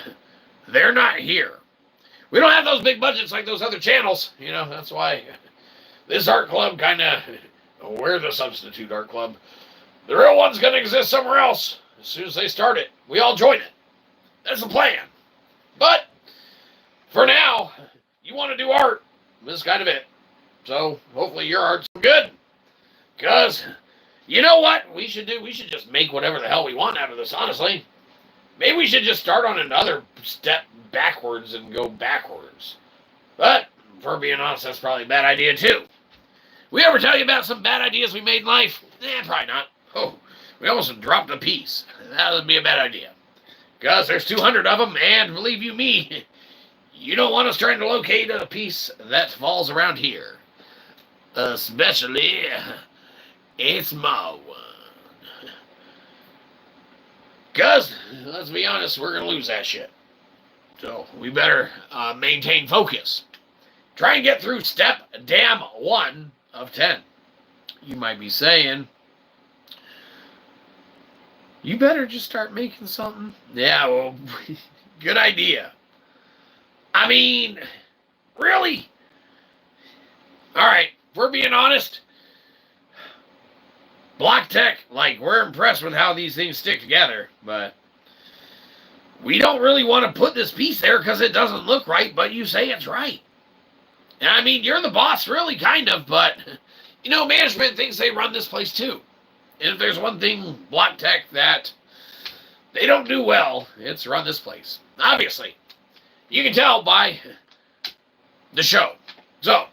they're not here. We don't have those big budgets like those other channels. That's why this art club kind of, we're the substitute art club. The real one's going to exist somewhere else. As soon as they start it, we all join it. That's the plan. But for now, you want to do art, this is kind of it. So hopefully your art's good. Because you know what we should do? We should just make whatever the hell we want out of this, honestly. Maybe we should just start on another step backwards and go backwards. But, for being honest, that's probably a bad idea, too. We ever tell you about some bad ideas we made in life? Probably not. Oh, we almost dropped a piece. That would be a bad idea. Because there's 200 of them, and believe you me, you don't want us trying to locate a piece that falls around here. Especially a small one. Because, let's be honest, we're going to lose that shit. So, we better maintain focus. Try and get through step damn 1 of 10. You might be saying, you better just start making something. Yeah, well, good idea. I mean, really? Alright, if we're being honest, Block Tech, we're impressed with how these things stick together, but we don't really want to put this piece there because it doesn't look right, but you say it's right. And I mean, you're the boss, really, kind of, but, management thinks they run this place too. And if there's one thing, Block Tech, that they don't do well, it's run this place. Obviously. You can tell by the show. So,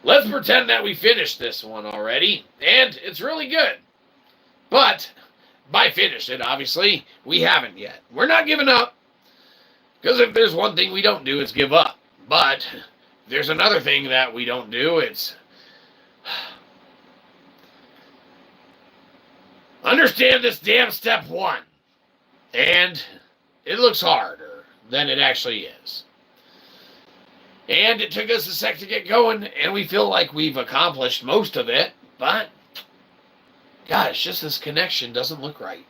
let's pretend that we finished this one already, and it's really good. But, by finished it, obviously, we haven't yet. We're not giving up, because if there's one thing we don't do, it's give up. But, if there's another thing that we don't do, it's understand this damn step 1. And it looks harder than it actually is. And it took us a sec to get going, and we feel like we've accomplished most of it, but, gosh, just this connection doesn't look right.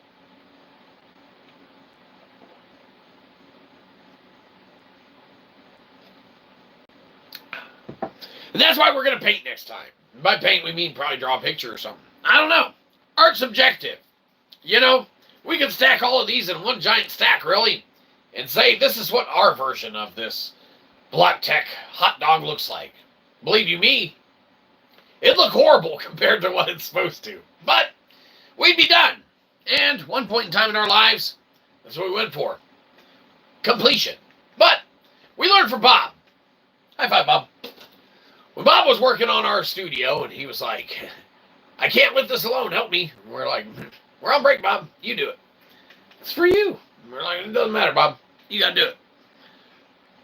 And that's why we're going to paint next time. By paint, we mean probably draw a picture or something. I don't know. Art's subjective. You know, we can stack all of these in one giant stack, really, and say this is what our version of this Black Tech hot dog looks like. Believe you me, it'd look horrible compared to what it's supposed to. But we'd be done. And one point in time in our lives, that's what we went for. Completion. But we learned from Bob. High five, Bob. When Bob was working on our studio, and he was like, I can't lift this alone, help me. And we're like, we're on break, Bob. You do it. It's for you. And we're like, it doesn't matter, Bob. You got to do it.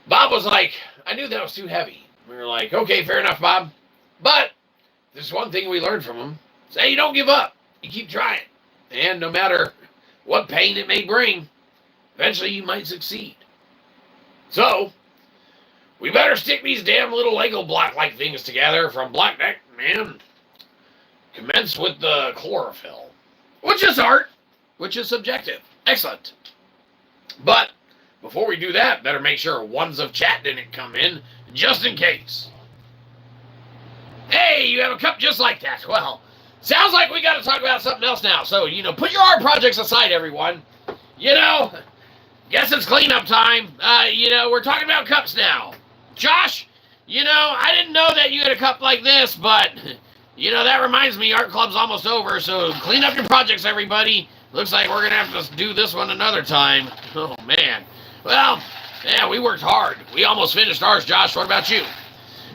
Bob was like, I knew that was too heavy. We were like, okay, fair enough, Bob. But there's one thing we learned from him. Say you don't give up. You keep trying. And no matter what pain it may bring, eventually you might succeed. So, we better stick these damn little Lego block-like things together from Black Deck, man. Commence with the chlorophyll, which is art, which is subjective. Excellent. But before we do that, better make sure ones of chat didn't come in, just in case. Hey, you have a cup just like that. Well, sounds like we got to talk about something else now. So, put your art projects aside, everyone. Guess it's cleanup time. We're talking about cups now. Josh, I didn't know that you had a cup like this, but, that reminds me, art club's almost over, so clean up your projects, everybody. Looks like we're going to have to do this one another time. Oh, man. Well, yeah, we worked hard. We almost finished ours, Josh. What about you?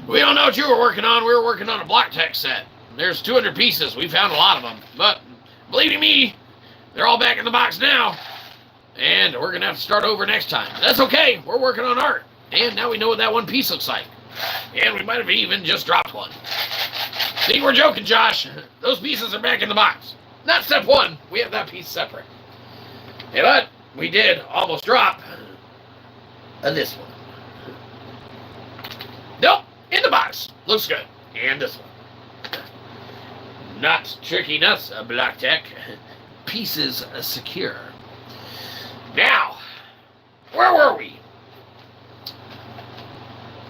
We don't know what you were working on. We were working on a Black Tech set. There's 200 pieces. We found a lot of them. But, believe you me, they're all back in the box now. And we're going to have to start over next time. That's okay. We're working on art. And now we know what that one piece looks like. And we might have even just dropped one. See, we're joking, Josh. Those pieces are back in the box. Not step one. We have that piece separate. Hey, but we did almost drop this one. Nope. In the box. Looks good. And this one. Not tricking us, Black Tech. Pieces secure. Now, where were we?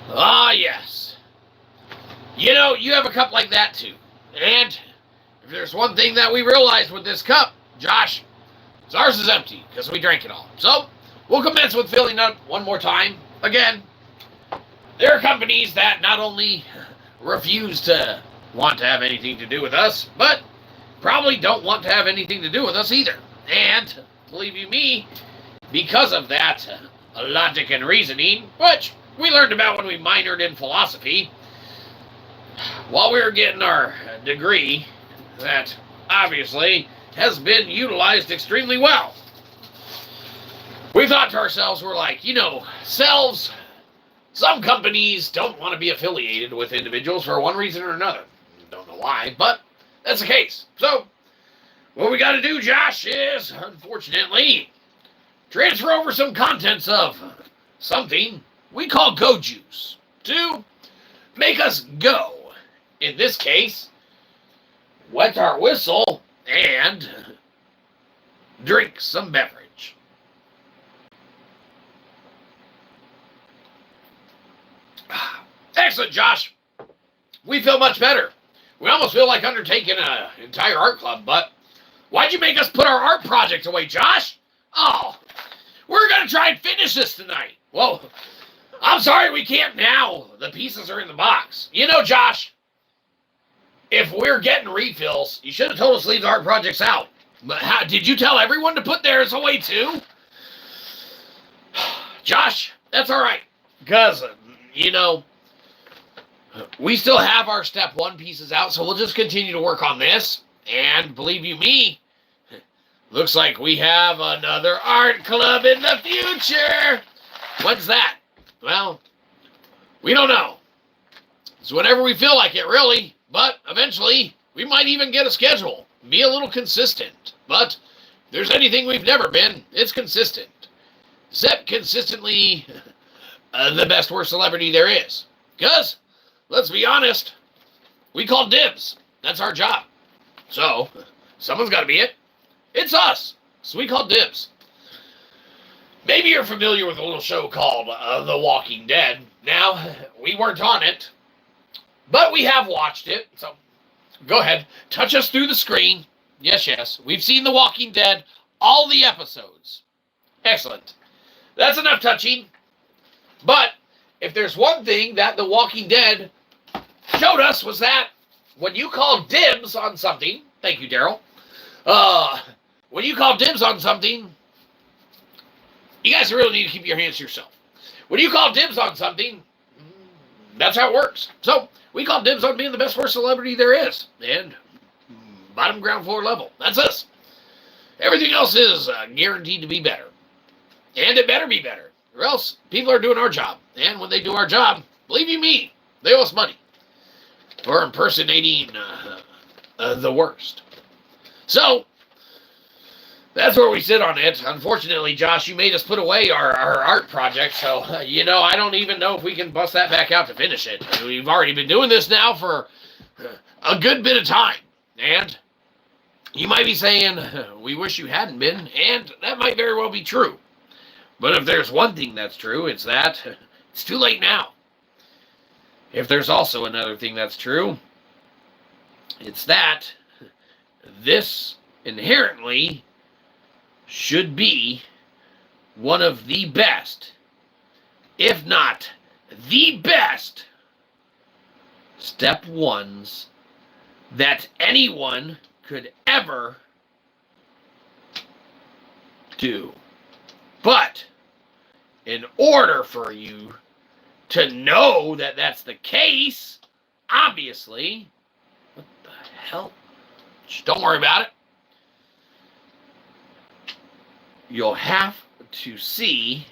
Ah, yes. You have a cup like that too. And if there's one thing that we realized with this cup, Josh, is ours is empty because we drank it all. So, we'll commence with filling up one more time. Again, there are companies that not only refuse to want to have anything to do with us, but probably don't want to have anything to do with us either. And, believe you me, because of that logic and reasoning, which we learned about when we minored in philosophy, while we were getting our degree, that obviously has been utilized extremely well. We thought to ourselves, we're like, selves, some companies don't want to be affiliated with individuals for one reason or another. Don't know why, but that's the case. So, what we got to do, Josh, is, unfortunately, transfer over some contents of something we call go juice to make us go. In this case, wet our whistle and drink some beverage. Excellent, Josh. We feel much better. We almost feel like undertaking an entire art club, but why'd you make us put our art project away, Josh? Oh, we're going to try and finish this tonight. Whoa, I'm sorry we can't now. The pieces are in the box. Josh, if we're getting refills, you should have told us to leave the art projects out. But did you tell everyone to put theirs away too? Josh, that's all right. Because, we still have our step one pieces out, so we'll just continue to work on this. And believe you me, looks like we have another art club in the future. When's that? Well, we don't know. It's whenever we feel like it, really. But eventually, we might even get a schedule. Be a little consistent. But if there's anything we've never been, it's consistent. Except consistently the best worst celebrity there is. Because, let's be honest, we call dibs. That's our job. So, someone's got to be it. It's us. So we call dibs. Maybe you're familiar with a little show called The Walking Dead. Now, we weren't on it. but we have watched it. So go ahead, touch us through the screen. Yes, yes. We've seen The Walking Dead, all the episodes. Excellent. That's enough touching. But if there's one thing that The Walking Dead showed us was that when you call dibs on something, thank you, Daryl. When you call dibs on something, you guys really need to keep your hands to yourself. When you call dibs on something, that's how it works. So we call dibs on being the best horse celebrity there is, and bottom ground floor level. That's us. Everything else is guaranteed to be better, and it better be better, or else people are doing our job. And when they do our job, believe you me, they owe us money for impersonating the worst. So that's where we sit on it. Unfortunately, Josh, you made us put away our art project, so, I don't even know if we can bust that back out to finish it. We've already been doing this now for a good bit of time, and you might be saying, we wish you hadn't been, and that might very well be true. But if there's one thing that's true, it's that it's too late now. If there's also another thing that's true, it's that this inherently should be one of the best, if not the best, step ones that anyone could ever do. But in order for you to know that that's the case, obviously, what the hell? Just don't worry about it. You'll have to see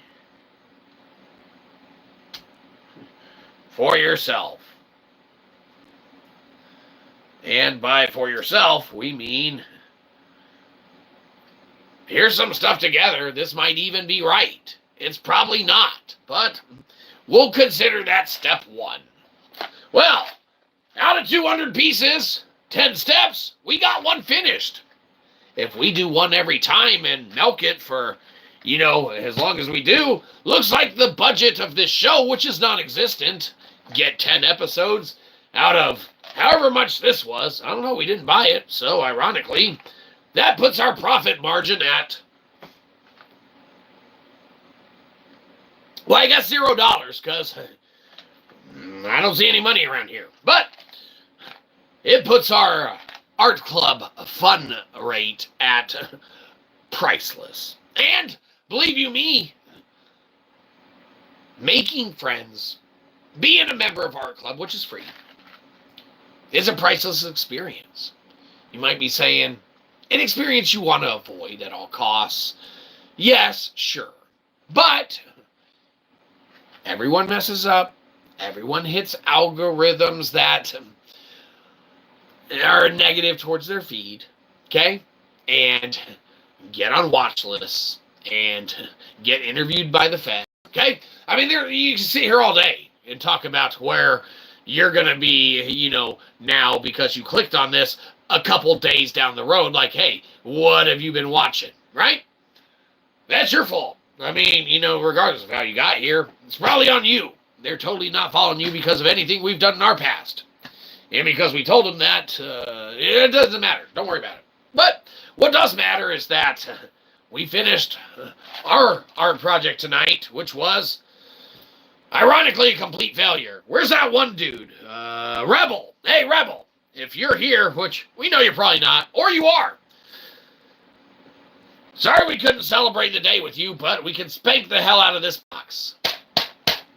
for yourself. And by for yourself, we mean here's some stuff together. This might even be right. It's probably not, but we'll consider that step one. Well, out of 200 pieces, 10 steps, we got one finished. If we do one every time and milk it for, as long as we do, looks like the budget of this show, which is non-existent, get 10 episodes out of however much this was. I don't know, we didn't buy it, so ironically, that puts our profit margin at, well, I guess $0, because I don't see any money around here. But it puts our art club fun rate at priceless. And believe you me, making friends, being a member of art club, which is free, is a priceless experience. You might be saying, an experience you want to avoid at all costs. Yes, sure. But everyone messes up. Everyone hits algorithms that are negative towards their feed, okay? And get on watch lists and get interviewed by the Fed, okay? I mean, you can sit here all day and talk about where you're going to be, now because you clicked on this a couple days down the road, like, hey, what have you been watching, right? That's your fault. I mean, regardless of how you got here, it's probably on you. They're totally not following you because of anything we've done in our past. And because we told them that, it doesn't matter. Don't worry about it. But what does matter is that we finished our art project tonight, which was, ironically, a complete failure. Where's that one dude? Rebel. Hey, Rebel. If you're here, which we know you're probably not, or you are. Sorry we couldn't celebrate the day with you, but we can spank the hell out of this box.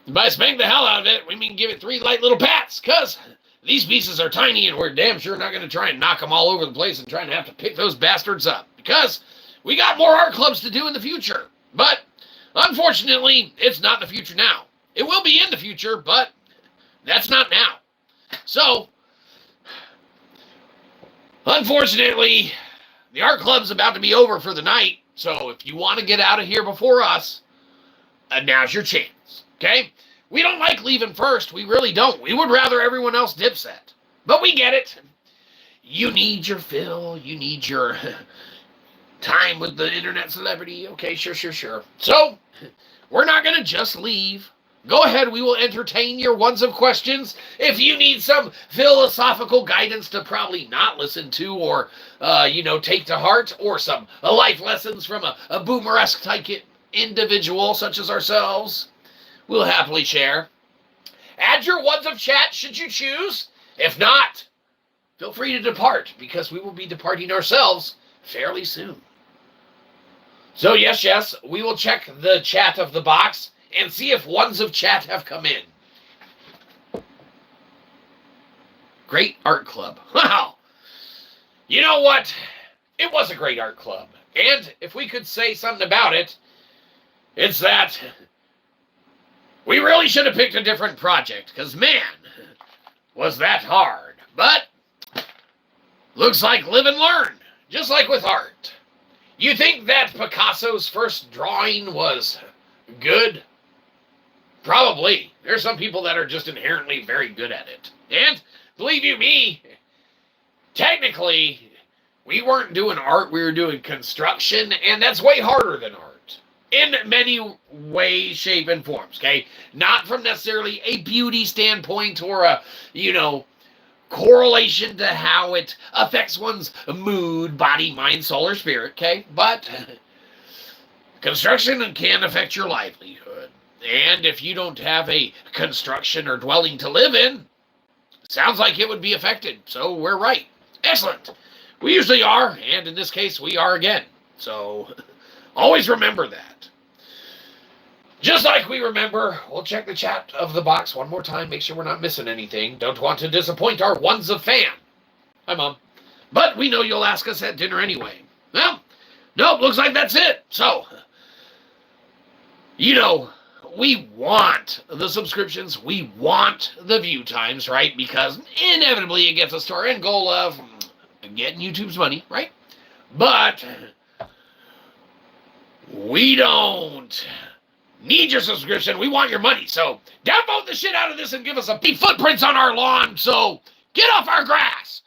And by spank the hell out of it, we mean give it 3 light little pats, because these pieces are tiny, and we're damn sure not going to try and knock them all over the place and try and have to pick those bastards up, because we got more art clubs to do in the future. But, unfortunately, it's not in the future now. It will be in the future, but that's not now. So, unfortunately, the art club's about to be over for the night, so if you want to get out of here before us, now's your chance, okay? We don't like leaving first. We really don't. We would rather everyone else dipset. But we get it. You need your fill. You need your time with the internet celebrity. Okay, sure. So, we're not going to just leave. Go ahead, we will entertain your ones of questions. If you need some philosophical guidance to probably not listen to or, take to heart, or some life lessons from a boomer-esque type individual such as ourselves, we'll happily share. Add your ones of chat should you choose. If not, feel free to depart, because we will be departing ourselves fairly soon. So yes, we will check the chat of the box and see if ones of chat have come in. Great art club. Wow. You know what? It was a great art club. And if we could say something about it, it's that we really should have picked a different project, because, man, was that hard. But looks like live and learn, just like with art. You think that Picasso's first drawing was good? Probably. There's some people that are just inherently very good at it. And, believe you me, technically, we weren't doing art, we were doing construction, and that's way harder than art. In many ways, shape, and forms, okay? Not from necessarily a beauty standpoint or a, correlation to how it affects one's mood, body, mind, soul, or spirit, okay? But construction can affect your livelihood. And if you don't have a construction or dwelling to live in, sounds like it would be affected. So we're right. Excellent. We usually are, and in this case, we are again. So always remember that. Just like we remember, we'll check the chat of the box one more time, make sure we're not missing anything. Don't want to disappoint our ones of fan. Hi, Mom. But we know you'll ask us at dinner anyway. Well, nope, looks like that's it. So, we want the subscriptions, we want the view times, right? Because inevitably it gets us to our end goal of getting YouTube's money, right? But we don't need your subscription. We want your money. So downvote the shit out of this and give us a footprints on our lawn. So get off our grass.